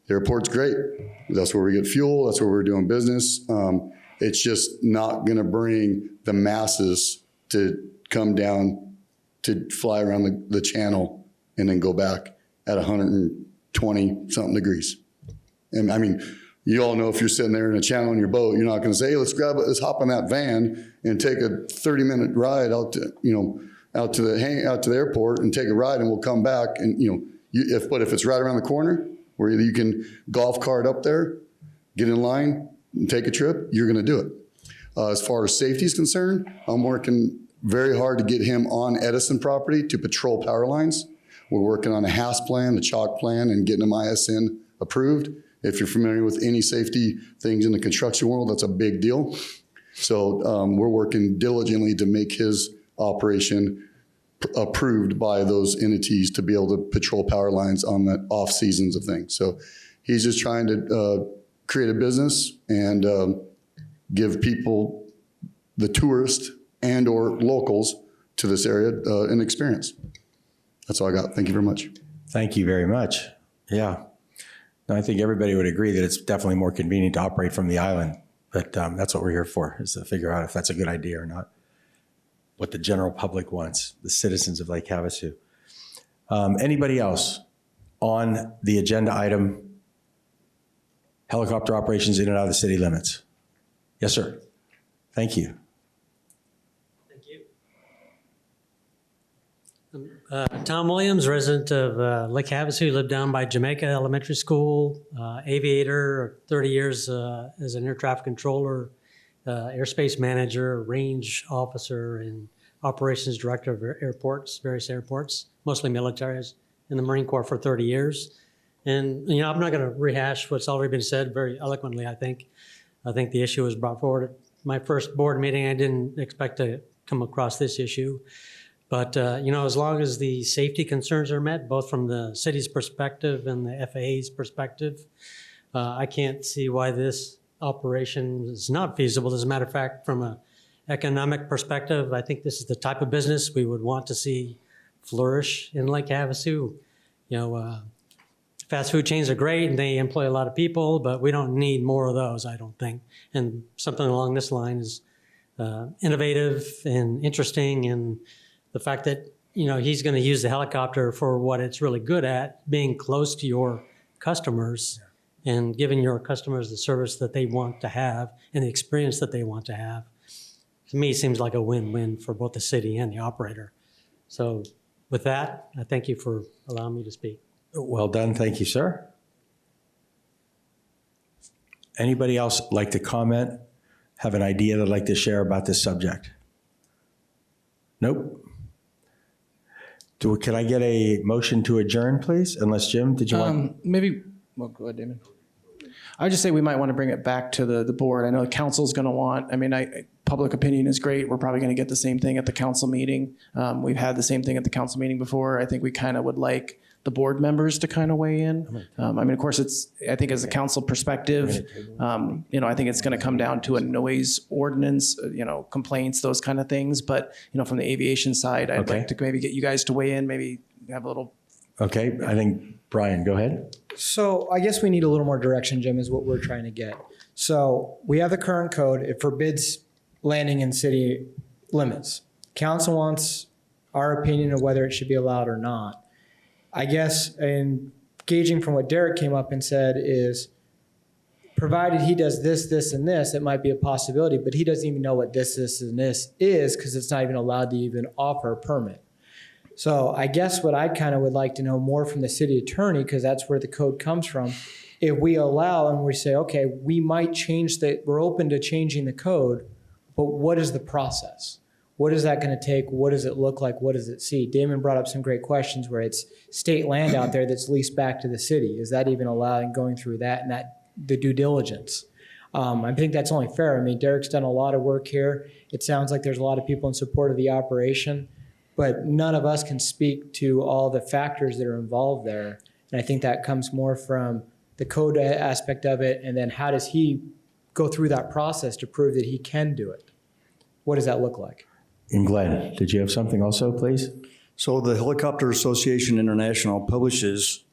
airport's great. That's where we get fuel. That's where we're doing business. It's just not going to bring the masses to come down to fly around the channel and then go back at 120 something degrees. And I mean, you all know if you're sitting there in a channel in your boat, you're not going to say, hey, let's hop on that van and take a 30-minute ride out to the airport and take a ride and we'll come back. And but if it's right around the corner where you can golf cart up there, get in line and take a trip, you're going to do it. As far as safety is concerned, I'm working very hard to get him on Edison property to patrol power lines. We're working on a HASS plan, the chalk plan, and getting them ISN approved. If you're familiar with any safety things in the construction world, that's a big deal. So we're working diligently to make his operation approved by those entities to be able to patrol power lines on the off seasons of things. So he's just trying to create a business and give people, the tourists and or locals to this area, an experience. That's all I got. Thank you very much. Thank you very much. Yeah. No, I think everybody would agree that it's definitely more convenient to operate from the island, but that's what we're here for, is to figure out if that's a good idea or not. What the general public wants, the citizens of Lake Havasu. Anybody else on the agenda item, helicopter operations in and out of the city limits? Yes, sir. Thank you. Thank you. Tom Williams, resident of Lake Havasu, lived down by Jamaica Elementary School, aviator, 30 years as an air traffic controller, airspace manager, range officer, and operations director of airports, various airports, mostly military. I was in the Marine Corps for 30 years. And, I'm not going to rehash what's already been said very eloquently, I think. I think the issue was brought forward at my first board meeting. I didn't expect to come across this issue. But, as long as the safety concerns are met, both from the city's perspective and the FAA's perspective, I can't see why this operation is not feasible. As a matter of fact, from an economic perspective, I think this is the type of business we would want to see flourish in Lake Havasu. Fast food chains are great and they employ a lot of people, but we don't need more of those, I don't think. And something along this line is innovative and interesting, and the fact that he's going to use the helicopter for what it's really good at, being close to your customers and giving your customers the service that they want to have and the experience that they want to have. To me, seems like a win-win for both the city and the operator. So with that, I thank you for allowing me to speak. Well done. Thank you, sir. Anybody else like to comment, have an idea they'd like to share about this subject? Nope. Can I get a motion to adjourn, please? Unless, Jim, did you want? Maybe, well, go ahead, Damon. I would just say we might want to bring it back to the board. I know the council's going to want, public opinion is great. We're probably going to get the same thing at the council meeting. We've had the same thing at the council meeting before. I think we kind of would like the board members to kind of weigh in. Of course, I think as a council perspective, I think it's going to come down to a noise ordinance, complaints, those kind of things. But, from the aviation side, I'd like to maybe get you guys to weigh in, maybe have a little. Okay, I think, Brian, go ahead. So I guess we need a little more direction, Jim, is what we're trying to get. So we have the current code. It forbids landing in city limits. Council wants our opinion of whether it should be allowed or not. I guess, and gauging from what Derek came up and said is, provided he does this, this, and this, it might be a possibility, but he doesn't even know what this, and this is because it's not even allowed to even offer a permit. So I guess what I kind of would like to know more from the city attorney, because that's where the code comes from, if we allow and we say, okay, we might change we're open to changing the code, but what is the process? What is that going to take? What does it look like? What does it see? Damon brought up some great questions where it's state land out there that's leased back to the city. Is that even allowed and going through that and the due diligence? I think that's only fair. I mean, Derek's done a lot of work here. It sounds like there's a lot of people in support of the operation, but none of us can speak to all the factors that are involved there. And I think that comes more from the code aspect of it, and then how does he go through that process to prove that he can do it? What does that look like? And Glenn, did you have something also, please? So the Helicopter Association International publishes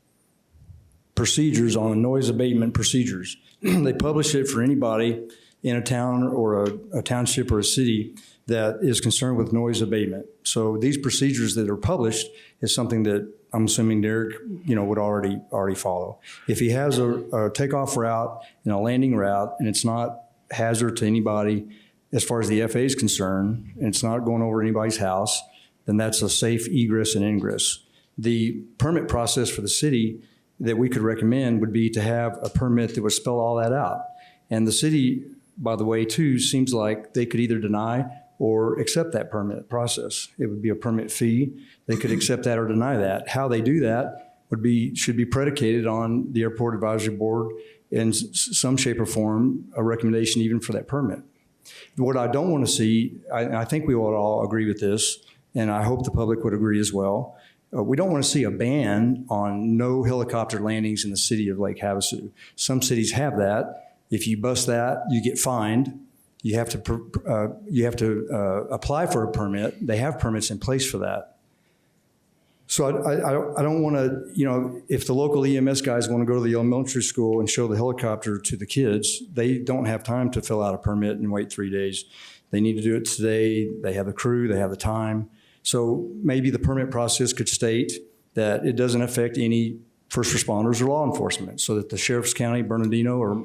procedures on noise abatement procedures. They publish it for anybody in a town or a township or a city that is concerned with noise abatement. So these procedures that are published is something that I'm assuming Derek, would already follow. If he has a takeoff route and a landing route, and it's not hazard to anybody as far as the FAA is concerned, and it's not going over anybody's house, then that's a safe egress and ingress. The permit process for the city that we could recommend would be to have a permit that would spell all that out. And the city, by the way, too, seems like they could either deny or accept that permit process. It would be a permit fee. They could accept that or deny that. How they do that should be predicated on the Airport Advisory Board in some shape or form, a recommendation even for that permit. What I don't want to see, I think we will all agree with this, and I hope the public would agree as well. We don't want to see a ban on no helicopter landings in the city of Lake Havasu. Some cities have that. If you bust that, you get fined. You have to apply for a permit. They have permits in place for that. So I don't want to, if the local EMS guys want to go to the elementary school and show the helicopter to the kids, they don't have time to fill out a permit and wait 3 days. They need to do it today. They have the crew, they have the time. So maybe the permit process could state that it doesn't affect any first responders or law enforcement, so that the Sheriff's County, Bernardino, or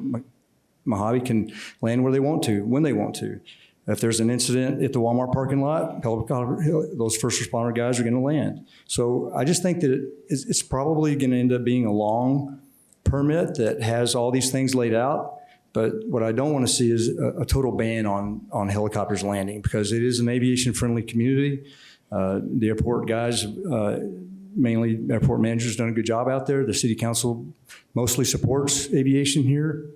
Mojave can land where they want to, when they want to. If there's an incident at the Walmart parking lot, those first responder guys are going to land. So I just think that it's probably going to end up being a long permit that has all these things laid out. But what I don't want to see is a total ban on helicopters landing, because it is an aviation-friendly community. The airport guys, mainly airport managers, done a good job out there. The city council mostly supports aviation here.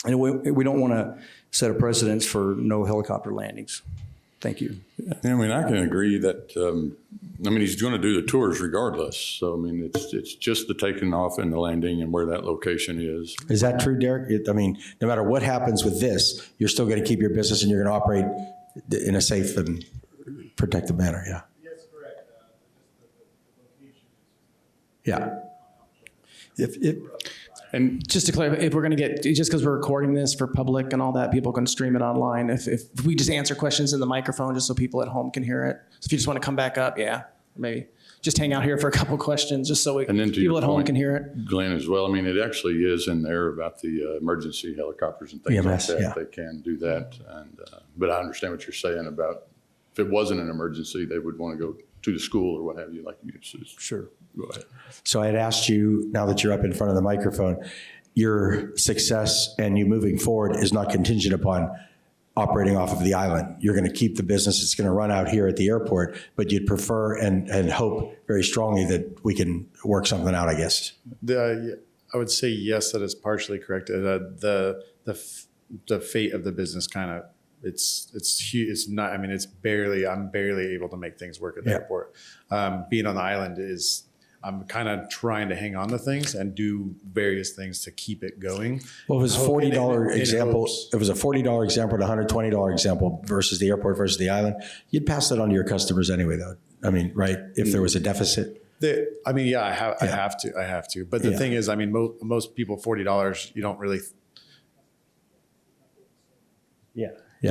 And we don't want to set a precedence for no helicopter landings. Thank you. I mean, I can agree that, he's going to do the tours regardless. So, it's just the taking off and the landing and where that location is. Is that true, Derek? No matter what happens with this, you're still going to keep your business and you're going to operate in a safe and protected manner, yeah? Yes, correct. Yeah. And just to clarify, if we're going to get, just because we're recording this for public and all that, people can stream it online. If we just answer questions in the microphone just so people at home can hear it. So if you just want to come back up, maybe just hang out here for a couple questions just so people at home can hear it. Glenn, as well, it actually is in there about the emergency helicopters and things EMS, like that. yeah. They can do that. And but I understand what you're saying about if it wasn't an emergency, they would want to go to the school or what have you, like you said. Sure. Go ahead. So I had asked you, now that you're up in front of the microphone, your success and you moving forward is not contingent upon operating off of the island. You're going to keep the business. It's going to run out here at the airport, but you'd prefer and hope very strongly that we can work something out, I guess. I would say yes, that is partially correct. The fate of the business kind of, it's huge. It's not, I'm barely able to make things work at the airport. Being on the island I'm kind of trying to hang on to things and do various things to keep it going. Well, it was $40 example. It was a $40 example and a $120 example versus the airport versus the island. You'd pass that on to your customers anyway, though. Right? If there was a deficit. I have to. But the thing is, most people, $40, you don't really.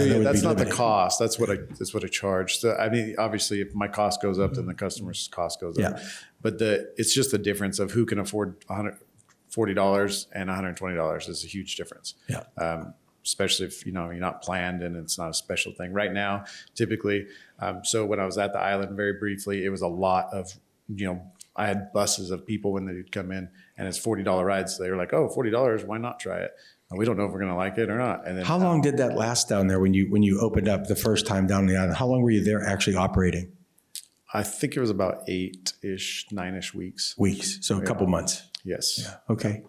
that would that's be not the limiting. cost. That's what I charge. So I mean, obviously, if my cost goes up, then the customer's cost goes up. Yeah. But it's just the difference of who can afford $140 and $120 is a huge difference. Yeah. Especially if you're not planned and it's not a special thing. Right now, typically, so when I was at the island very briefly, it was a lot of I had buses of people when they'd come in, and it's $40 rides. They were like, "Oh, $40, why not try it?" And we don't know if we're going to like it or not. And then How long did that last down there when you opened up the first time down the island? How long were you there actually operating? I think it was about 8-ish, 9-ish weeks. Weeks, so a couple months. Yes. Yeah. Okay.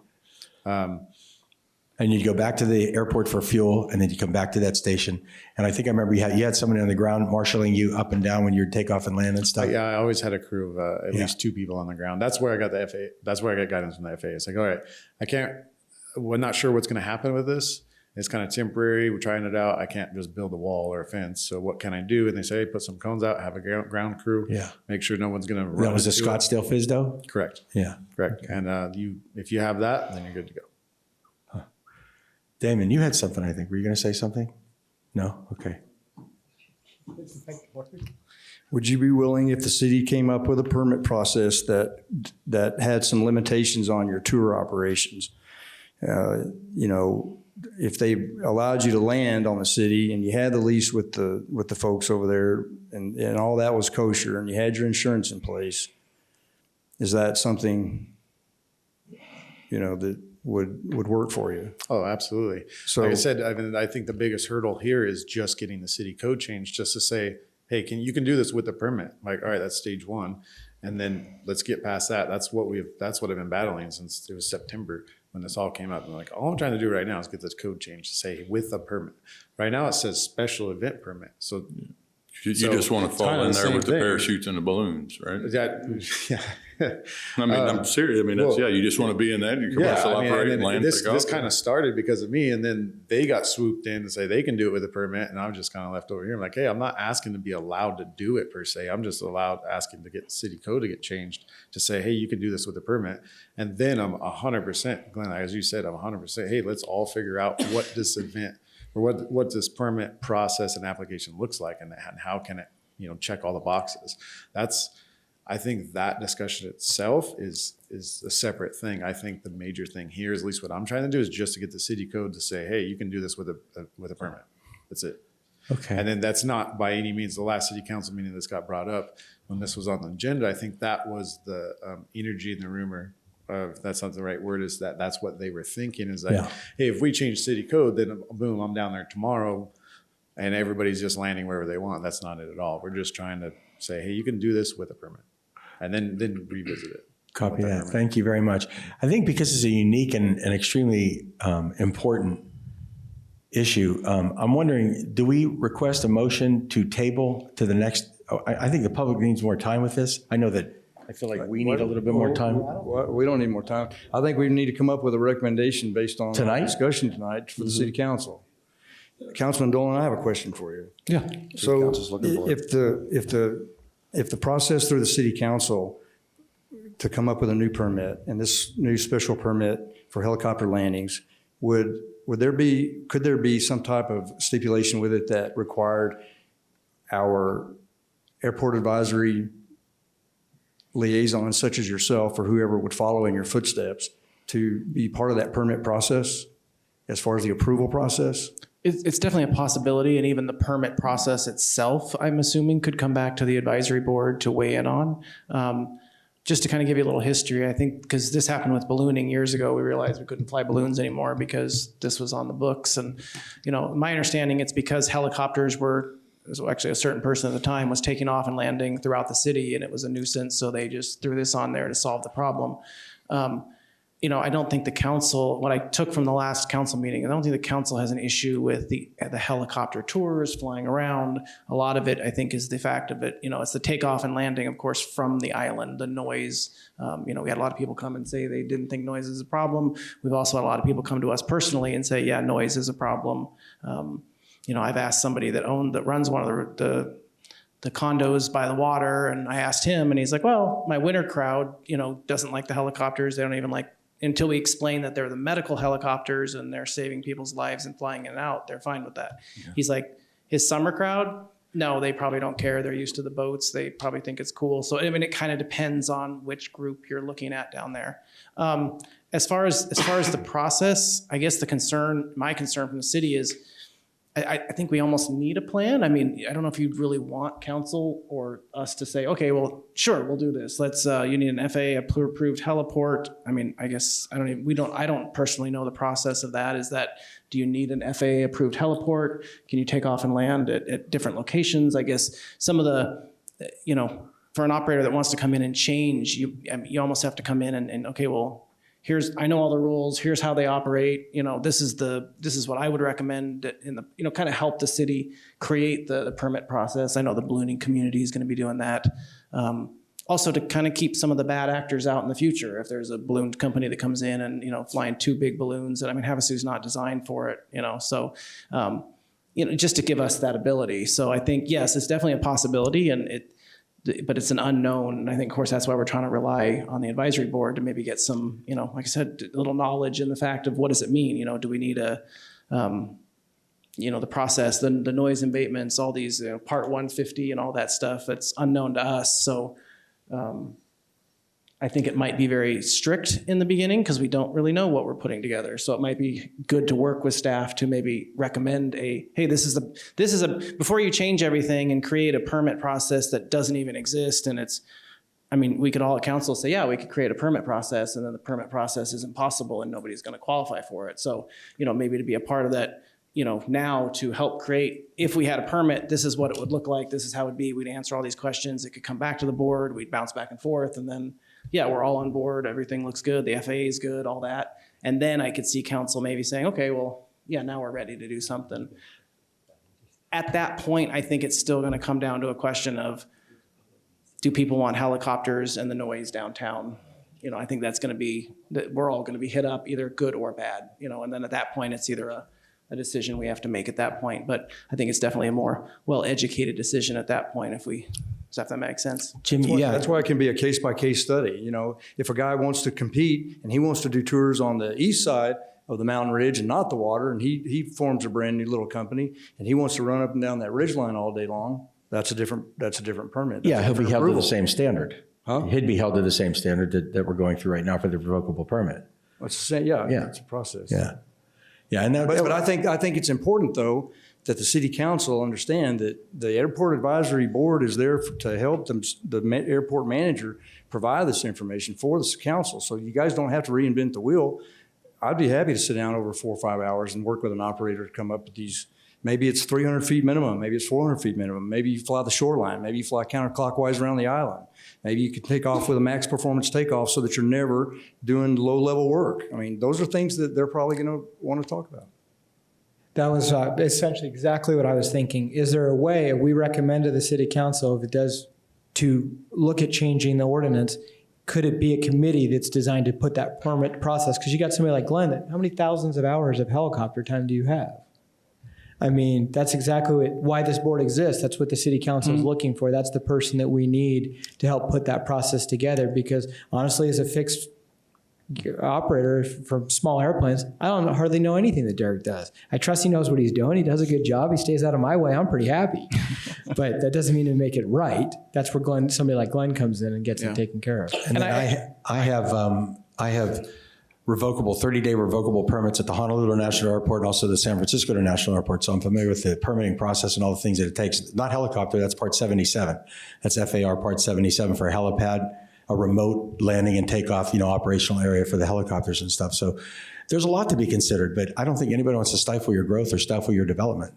And you'd go back to the airport for fuel, and then you come back to that station. And I think I remember you had somebody on the ground marshaling you up and down when you'd take off and land and stuff. Yeah, I always had a crew of at least 2 people on the ground. That's where I got the FAA. That's where I got guidance from the FAA. It's like, all right, we're not sure what's going to happen with this. It's kind of temporary. We're trying it out. I can't just build a wall or a fence. So what can I do? And they say, hey, put some cones out, have a ground crew. Yeah. Make sure no one's going to run. That was the into it. Scottsdale FISDO? Correct. Yeah. Correct. Okay. And if you have that, then you're good to go. Damon, you had something, I think. Were you going to say something? No? Okay. Would you be willing, if the city came up with a permit process that had some limitations on your tour operations? If they allowed you to land on the city and you had the lease with the folks over there and all that was kosher and you had your insurance in place, is that something, that would work for you? Oh, absolutely. So, like I said, I think the biggest hurdle here is just getting the city code changed, just to say, hey, you can do this with a permit. Like, all right, that's stage 1. And then let's get past that. That's what I've been battling since it was September when this all came up. And like, all I'm trying to do right now is get this code changed to say with a permit. Right now it says special event permit. So you just want to fall in there with the thing. parachutes and the balloons, right? Yeah. I mean, I'm serious. I mean, you just want to be in that. You commercial operate and land. This kind of started because of me, and then they got swooped in and say they can do it with a permit, and I'm just kind of left over here. I'm like, hey, I'm not asking to be allowed to do it per se. I'm just asking to get city code to get changed to say, hey, you can do this with a permit. And then I'm 100%, Glenn, as you said, I'm 100%. Hey, let's all figure out what this event or what this permit process and application looks like, and how can it, check all the boxes. I think that discussion itself is a separate thing. I think the major thing here is, at least what I'm trying to do, is just to get the city code to say, hey, you can do this with a permit. That's it. Okay. And then that's not by any means the last city council meeting that's got brought up when this was on the agenda. I think that was the energy in the rumor. If that's not the right word, is that's what they were thinking, is like, hey, if we change city code, then boom, I'm down there tomorrow and everybody's just landing wherever they want. That's not it at all. We're just trying to say, hey, you can do this with a permit. And then revisit it. Copy that. Thank you very much. I think because it's a unique and extremely important issue, I'm wondering, do we request a motion to table to the next? I think the public needs more time with this. I know that I feel like we need a little bit more time. We don't need more time. I think we need to come up with a recommendation based on Tonight? our discussion tonight for the city council. Councilman Dolan, I have a question for you. Yeah. So if the process through the city council to come up with a new permit and this new special permit for helicopter landings, could there be some type of stipulation with it that required our airport advisory liaison, such as yourself or whoever would follow in your footsteps, to be part of that permit process as far as the approval process? It's definitely a possibility, and even the permit process itself, I'm assuming, could come back to the advisory board to weigh in on. Just to kind of give you a little history, I think, because this happened with ballooning years ago, we realized we couldn't fly balloons anymore because this was on the books. And, my understanding, it's because helicopters actually a certain person at the time was taking off and landing throughout the city, and it was a nuisance, so they just threw this on there to solve the problem. I don't think the council, what I took from the last council meeting, I don't think the council has an issue with the helicopter tours flying around. A lot of it, I think, is the fact of it, it's the takeoff and landing, of course, from the island, the noise. We had a lot of people come and say they didn't think noise is a problem. We've also had a lot of people come to us personally and say, yeah, noise is a problem. I've asked somebody that runs one of the condos by the water, and I asked him, and he's like, well, my winter crowd, doesn't like the helicopters. They don't even like until we explain that they're the medical helicopters and they're saving people's lives and flying in and out, they're fine with that. Yeah. He's like, his summer crowd, no, they probably don't care. They're used to the boats. They probably think it's cool. So, I mean, it kind of depends on which group you're looking at down there. As far as the process, I guess my concern from the city is, I think we almost need a plan. I mean, I don't know if you really want council or us to say, okay, well, sure, we'll do this. Let's, you need an FAA approved heliport. I mean, I guess I don't personally know the process of that. Is that, do you need an FAA approved heliport? Can you take off and land at different locations? I guess some of the, for an operator that wants to come in and change, you almost have to come in and okay, well, I know all the rules. Here's how they operate. This is what I would recommend in the, kind of help the city create the permit process. I know the ballooning community is going to be doing that. Also to kind of keep some of the bad actors out in the future. If there's a balloon company that comes in and, flying too big balloons, and I mean, Havasu's not designed for it, so, just to give us that ability. So I think, yes, it's definitely a possibility but it's an unknown. And I think, of course, that's why we're trying to rely on the advisory board to maybe get some, like I said, a little knowledge in the fact of what does it mean? Do we need the process, the noise abatements, all these, Part 150 and all that stuff that's unknown to us. So I think it might be very strict in the beginning because we don't really know what we're putting together. So it might be good to work with staff to maybe recommend hey, this is before you change everything and create a permit process that doesn't even exist. And we could all at council say, yeah, we could create a permit process, and then the permit process is impossible and nobody's going to qualify for it. So, maybe to be a part of that, now to help create, if we had a permit, this is what it would look like. This is how it would be. We'd answer all these questions. It could come back to the board. We'd bounce back and forth. And then, yeah, we're all on board. Everything looks good. The FAA is good, all that. And then I could see council maybe saying, okay, well, yeah, now we're ready to do something. At that point, I think it's still going to come down to a question of, do people want helicopters and the noise downtown? I think that's going to be, that we're all going to be hit up, either good or bad, and then at that point, it's either a decision we have to make at that point. But I think it's definitely a more well-educated decision at that point if that makes sense. Jim, that's why it can be a case-by-case study. If a guy wants to compete and he wants to do tours on the east side of the mountain ridge and not the water, and he forms a brand new little company and he wants to run up and down that ridge line all day long, that's a different permit. He'll be held to the same standard. Huh? He'd be held to the same standard that we're going through right now for the revocable permit. It's the same, it's a process. Yeah, and but I think it's important though that the city council understand that the airport advisory board is there to help the airport manager provide this information for the council. So you guys don't have to reinvent the wheel. I'd be happy to sit down over 4 or 5 hours and work with an operator to come up with these. Maybe it's 300 feet minimum. Maybe it's 400 feet minimum. Maybe you fly the shoreline. Maybe you fly counterclockwise around the island. Maybe you can take off with a max performance takeoff so that you're never doing low level work. I mean, those are things that they're probably going to want to talk about. That was essentially exactly what I was thinking. Is there a way, we recommend to the city council, if it does, to look at changing the ordinance, could it be a committee that's designed to put that permit process? Because you got somebody like Glenn, how many thousands of hours of helicopter time do you have? I mean, that's exactly why this board exists. That's what the city council is looking for. That's the person that we need to help put that process together. Because honestly, as a fixed operator from small airplanes, I don't hardly know anything that Derek does. I trust he knows what he's doing. He does a good job. He stays out of my way. I'm pretty happy. But that doesn't mean to make it right. That's where somebody like Glenn comes in and gets it taken care of. And I have revocable 30-day revocable permits at the Honolulu National Airport and also the San Francisco International Airport. So I'm familiar with the permitting process and all the things that it takes. Not helicopter, that's Part 77. That's FAR Part 77 for a helipad, a remote landing and takeoff, operational area for the helicopters and stuff. So there's a lot to be considered, but I don't think anybody wants to stifle your growth or stifle your development,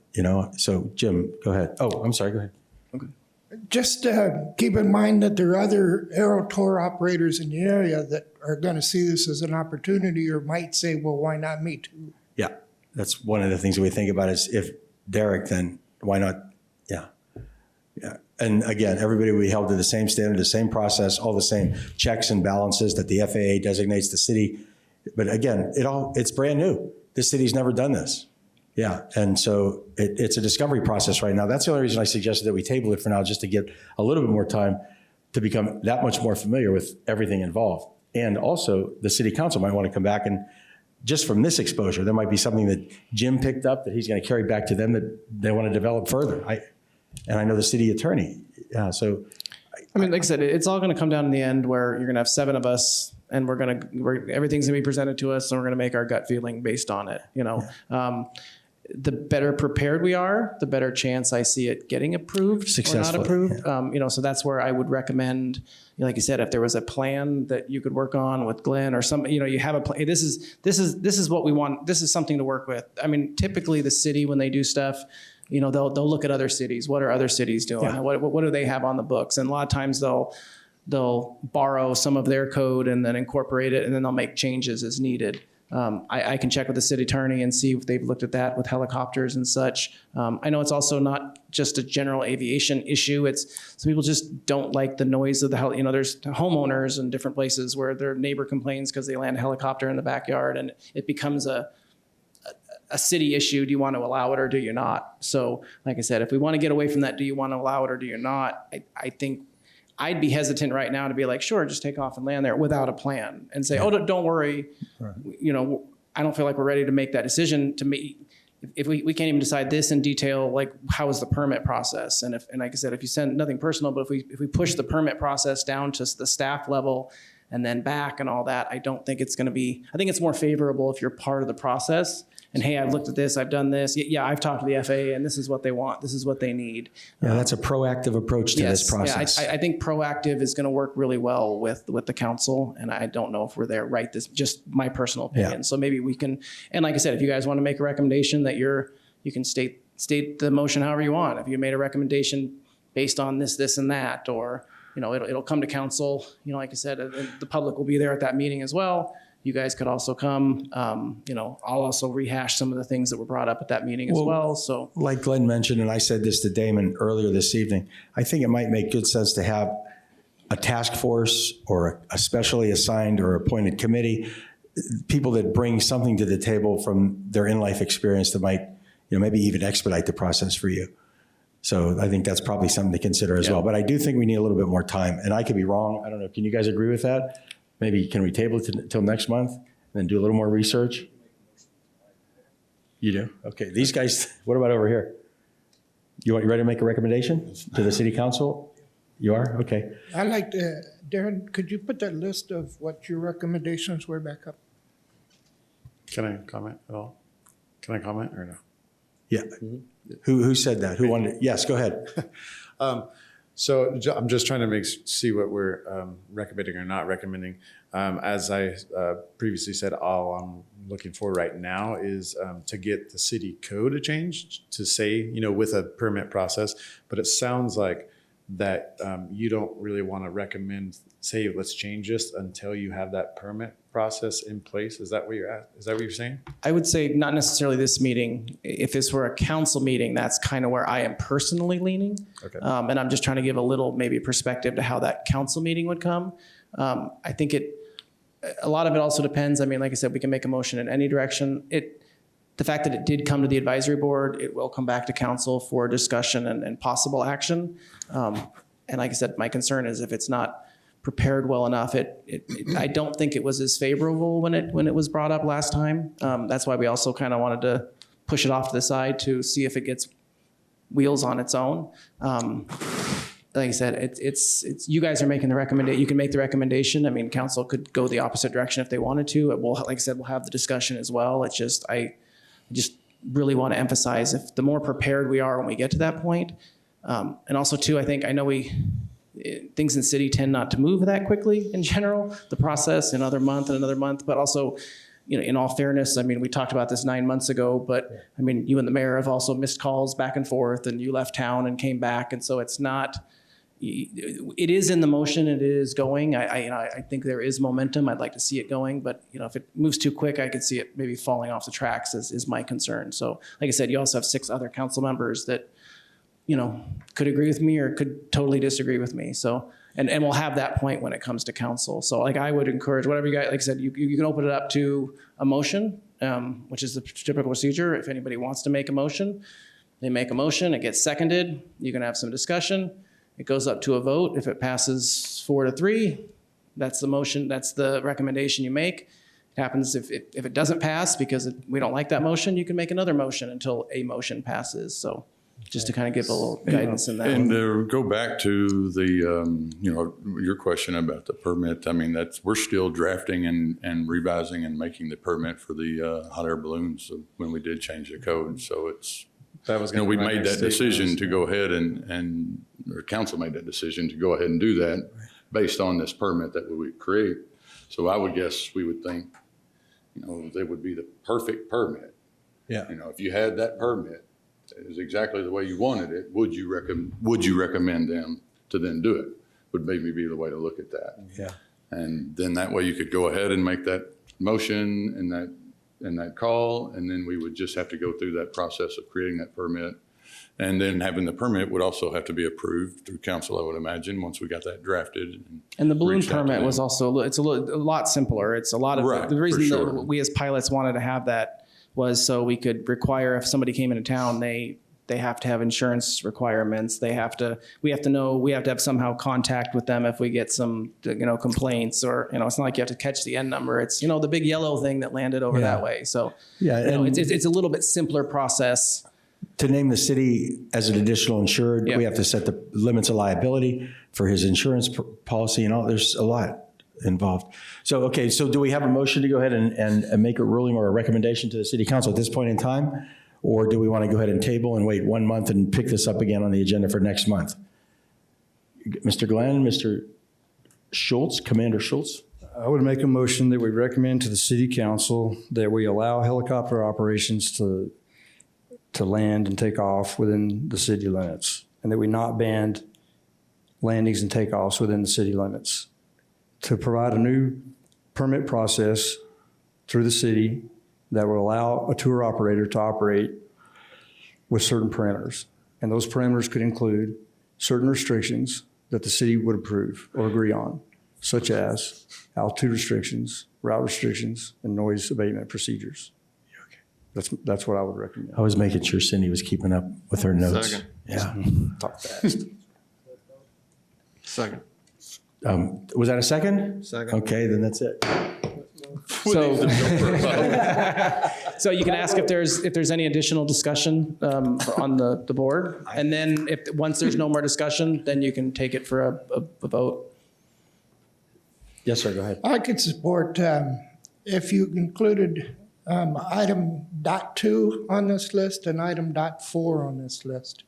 So Jim, go ahead. Oh, I'm sorry, go ahead. Okay. Just keep in mind that there are other aero tour operators in the area that are going to see this as an opportunity or might say, well, why not me too? Yeah, that's one of the things that we think about is if Derek, then why not? Yeah. And again, everybody will be held to the same standard, the same process, all the same checks and balances that the FAA designates the city. But again, it's brand new. This city's never done this. Yeah, and so it's a discovery process right now. That's the only reason I suggested that we table it for now, just to get a little bit more time to become that much more familiar with everything involved. And also, the city council might want to come back and, just from this exposure, there might be something that Jim picked up that he's going to carry back to them that they want to develop further. And I know the city attorney. So, I mean, like I said, it's all going to come down in the end where you're going to have 7 of us, and everything's going to be presented to us, and we're going to make our gut feeling based on it. You know, the better prepared we are, the better chance I see it getting approved or not approved. Yeah. You know, so that's where I would recommend, like you said, if there was a plan that you could work on with Glenn or something, you know, you have a plan. This is what we want. This is something to work with. I mean, typically the city, when they do stuff, you know, they'll look at other cities. What are other cities doing? Yeah. What do they have on the books? And a lot of times they'll borrow some of their code and then incorporate it, and then they'll make changes as needed. I can check with the city attorney and see if they've looked at that with helicopters and such. I know it's also not just a general aviation issue. It's some people just don't like the noise of the you know, there's homeowners in different places where their neighbor complains because they land a helicopter in the backyard, and it becomes a city issue. Do you want to allow it or do you not? So like I said, if we want to get away from that, do you want to allow it or do you not? I think I'd be hesitant right now to be like, sure, just take off and land there without a plan and say, oh, don't worry. Right. You know, I don't feel like we're ready to make that decision. To me, if we can't even decide this in detail, like how is the permit process? And like I said, if you send nothing personal, but if we push the permit process down to the staff level and then back and all that, I don't think it's going to be, I think it's more favorable if you're part of the process. And hey, I've looked at this, I've done this. Yeah, I've talked to the FAA, and this is what they want. This is what they need. Yeah, that's a proactive approach to this process. Yeah, I think proactive is going to work really well with the council, and I don't know if we're there right. This just my personal opinion. Yeah. So maybe we can. And like I said, if you guys want to make a recommendation, that you can state the motion however you want. If you made a recommendation based on this, and that, or you know, it'll come to council. You know, like I said, the public will be there at that meeting as well. You guys could also come. You know, I'll also rehash some of the things that were brought up at that meeting as well. So, like Glenn mentioned, and I said this to Damon earlier this evening, I think it might make good sense to have a task force or a specially assigned or appointed committee, people that bring something to the table from their in-life experience that might, you know, maybe even expedite the process for you. So I think that's probably something to consider as well. But I do think we need a little bit more time, and I could be wrong. I don't know. Can you guys agree with that? Maybe can we table it till next month and then do a little more research? You do? Okay. These guys, what about over here? You ready to make a recommendation to the city council? You are? Okay. I'd like to, Darren, could you put that list of what your recommendations were back up? Can I comment at all? Can I comment or no? Yeah. Mm-hmm. Who said that? Who wanted? Yes, go ahead. So I'm just trying to see what we're recommending or not recommending. As I previously said, all I'm looking for right now is to get the city code to change to say, you know, with a permit process. But it sounds like that you don't really want to recommend, say, let's change this until you have that permit process in place. Is that what you're at? Is that what you're saying? I would say not necessarily this meeting. If this were a council meeting, that's kind of where I am personally leaning. Okay. And I'm just trying to give a little maybe perspective to how that council meeting would come. I think a lot of it also depends. I mean, like I said, we can make a motion in any direction. The fact that it did come to the advisory board, it will come back to council for discussion and possible action. And like I said, my concern is if it's not prepared well enough, I don't think it was as favorable when it was brought up last time. That's why we also kind of wanted to push it off to the side to see if it gets wheels on its own. Like I said, it's you guys are making the recommendation. You can make the recommendation. I mean, council could go the opposite direction if they wanted to. Like I said, we'll have the discussion as well. It's just I just really want to emphasize if the more prepared we are when we get to that point, and also too, I know things in city tend not to move that quickly in general. The process another month, but also, you know, in all fairness, I mean, we talked about this 9 months ago, but I mean, you and the mayor have also missed calls back and forth, and you left town and came back, and so it's not. It is in the motion. It is going. I think there is momentum. I'd like to see it going, but you know, if it moves too quick, I could see it maybe falling off the tracks. Is my concern. So, like I said, you also have 6 other council members that, you know, could agree with me or could totally disagree with me. So, and we'll have that point when it comes to council. So, like, I would encourage whatever you guys, like I said, you can open it up to a motion, which is the typical procedure. If anybody wants to make a motion, they make a motion. It gets seconded. You can have some discussion. It goes up to a vote. If it passes 4-3, That's the motion, that's the recommendation you make. It happens if it doesn't pass because we don't like that motion, you can make another motion until a motion passes. So just to kind of give a little guidance in that. And go back to the, your question about the permit. I mean, we're still drafting and revising and making the permit for the hot air balloons when we did change the code. So That was we made that decision to go ahead or council made that decision to go ahead and do that based on this permit that we would create. So I would guess we would think, that would be the perfect permit. Yeah. If you had that permit, it was exactly the way you wanted it, would you recommend them to then do it? Would maybe be the way to look at that. Yeah. And then that way you could go ahead and make that motion and that call, and then we would just have to go through that process of creating that permit. And then having the permit would also have to be approved through council, I would imagine, once we got that drafted. And the balloon permit was also, it's a lot simpler. It's a lot of, Right, the reason for sure. that we as pilots wanted to have that was so we could require if somebody came into town, they have to have insurance requirements. We have to have somehow contact with them if we get some, complaints or, it's not like you have to catch the end number. It's, the big yellow thing that landed over that way. So, it's a little bit simpler process. To name the city as an additional insured, we have to set the limits of liability for his insurance policy and all. There's a lot involved. So do we have a motion to go ahead and make a ruling or a recommendation to the city council at this point in time? Or do we want to go ahead and table and wait 1 month and pick this up again on the agenda for next month? Mr. Glenn, Mr. Schultz, Commander Schultz? I would make a motion that we recommend to the city council that we allow helicopter operations to land and take off within the city limits, and that we not ban landings and takeoffs within the city limits. To provide a new permit process through the city that will allow a tour operator to operate with certain parameters. And those parameters could include certain restrictions that the city would approve or agree on, such as altitude restrictions, route restrictions, and noise abatement procedures. That's what I would recommend. I was making sure Cindy was keeping up with her notes. Second. Yeah. Talk fast. Second. Was that a second? Second. Okay, then that's it. So you can ask if there's any additional discussion on the board, and then once there's no more discussion, then you can take it for a vote. Yes, sir. Go ahead. I could support if you included item .2 on this list and item .4 on this list,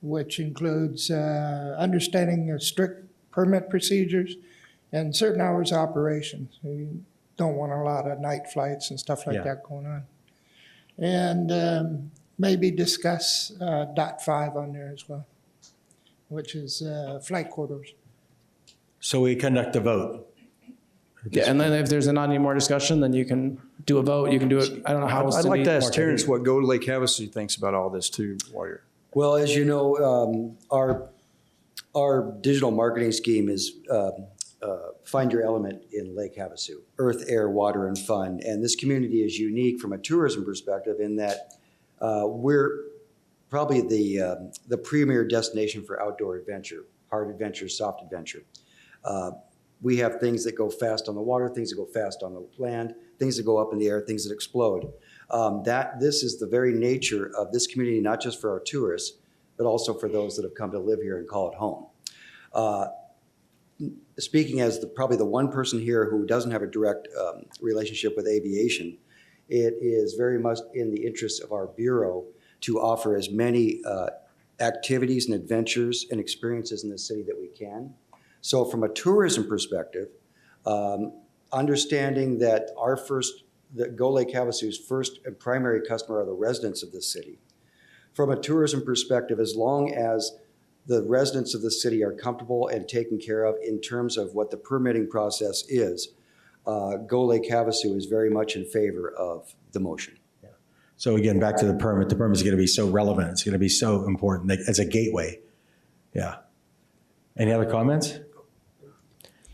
which includes understanding the strict permit procedures and certain hours of operations. You don't want a lot of night flights and stuff like that going on. And maybe discuss .5 on there as well, which is flight corridors. So we conduct a vote. Yeah, and then if there's not any more discussion, then you can do a vote. You can do it. I don't know how. I'd like to ask Terrence what Go to Lake Havasu thinks about all this too, while you're. Well, as you know, our digital marketing scheme is find your element in Lake Havasu, earth, air, water, and fun. And this community is unique from a tourism perspective in that we're probably the premier destination for outdoor adventure, hard adventure, soft adventure. We have things that go fast on the water, things that go fast on the land, things that go up in the air, things that explode. This is the very nature of this community, not just for our tourists, but also for those that have come to live here and call it home. Speaking as probably the one person here who doesn't have a direct relationship with aviation, it is very much in the interest of our Bureau to offer as many activities and adventures and experiences in the city that we can. So from a tourism perspective, understanding that that Go Lake Havasu's first and primary customer are the residents of the city. From a tourism perspective, as long as the residents of the city are comfortable and taken care of in terms of what the permitting process is, Go Lake Havasu is very much in favor of the motion. Yeah. So again, back to the permit. The permit is going to be so relevant. It's going to be so important as a gateway. Yeah. Any other comments?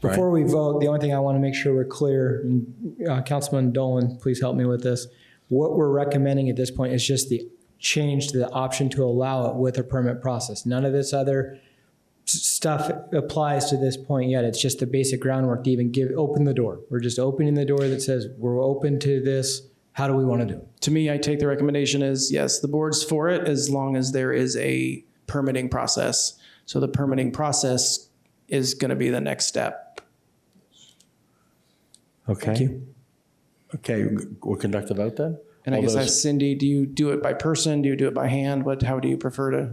Before we vote, the only thing I want to make sure we're clear, and Councilman Dolan, please help me with this. What we're recommending at this point is just the change to the option to allow it with a permit process. None of this other stuff applies to this point yet. It's just the basic groundwork to even open the door. We're just opening the door that says we're open to this. How do we want to do it? To me, I take the recommendation as, yes, the board's for it as long as there is a permitting process. So the permitting process is going to be the next step. Okay. Thank you. Okay, we'll conduct a vote then? And I All guess those- that's Cindy, do you do it by person? Do you do it by hand? How do you prefer to?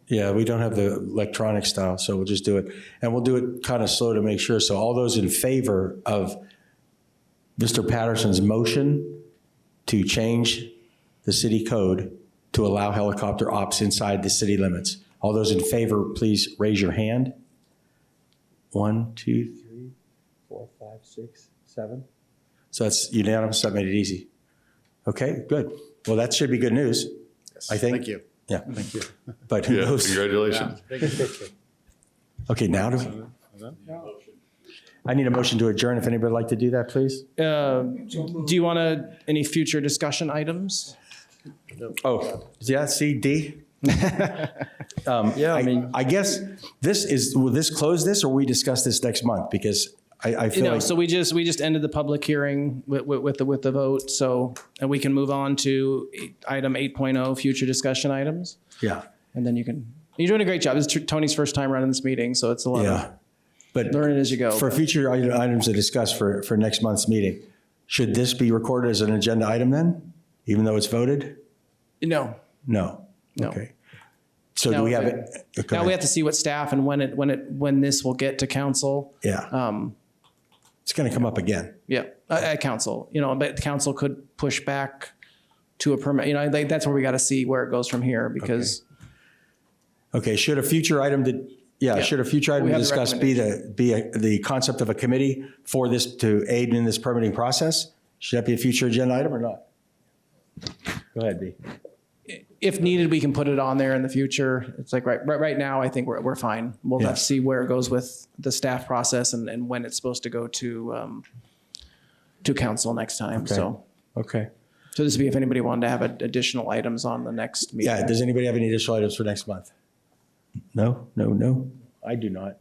Yeah, we don't have the electronic style, so we'll just do it. And we'll do it kind of slow to make sure. So all those in favor of Mr. Patterson's motion to change the city code to allow helicopter ops inside the city limits. All those in favor, please raise your hand. 1, 2, 3, 4, 5, 6, 7. So that's unanimous. That made it easy. Okay, good. Well, that should be good news, I think. Thank you. Yeah. Thank you. But who Yeah, knows? congratulations. Okay, now I need a motion to adjourn. If anybody would like to do that, please. Do you want any future discussion items? Oh, yeah, C, D. Yeah, I guess will this close this, or we discuss this next month? Because I feel like. So we just ended the public hearing with the vote. So, and we can move on to item 8.0, future discussion items. Yeah. And then you're doing a great job. This is Tony's first time running this meeting, so it's a lot of But learning as you go. For future items to discuss for next month's meeting, should this be recorded as an agenda item then, even though it's voted? No. No. No. Okay. So do Now, we have it? Okay. Now we have to see what staff and when this will get to council. Yeah. It's going to come up again. Yeah, at council, but council could push back to a permit. That's where we got to see where it goes from here because. Okay. Should a future item should a future item We to have the discuss be the concept of a committee for this to aid in this permitting process? Should that be a future agenda item or not? Go ahead, B. If needed, we can put it on there in the future. It's like right now, I think we're fine. We'll have to see where it goes with the staff process and when it's supposed to go to council next time. Okay. So this would be if anybody wanted to have additional items on the next meeting. Yeah. Does anybody have any additional items for next month? No. I do not.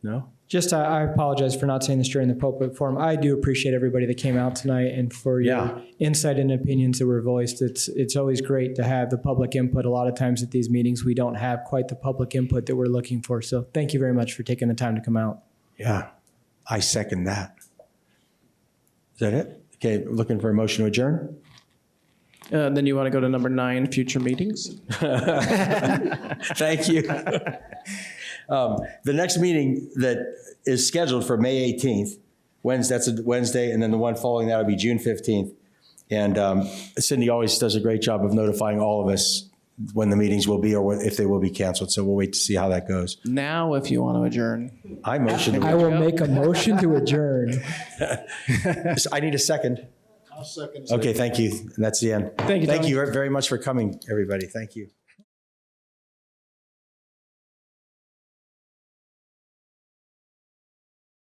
No. Just, I apologize for not saying this during the public forum. I do appreciate everybody that came out tonight and for your insight and opinions that were voiced. It's always great to have the public input. A lot of times at these meetings, we don't have quite the public input that we're looking for. So thank you very much for taking the time to come out. Yeah. I second that. Is that it? Okay. Looking for a motion to adjourn? Then you want to go to number 9, future meetings? Thank you. The next meeting that is scheduled for May 18th, that's a Wednesday, and then the one following that will be June 15th. And Cindy always does a great job of notifying all of us when the meetings will be or if they will be canceled. So we'll wait to see how that goes. Now, if you want to adjourn. I motion. I will make a motion to adjourn. I need a second. I'll second. Okay, thank you. And that's the end. Thank you, Thank Tony. you very much for coming, everybody. Thank you.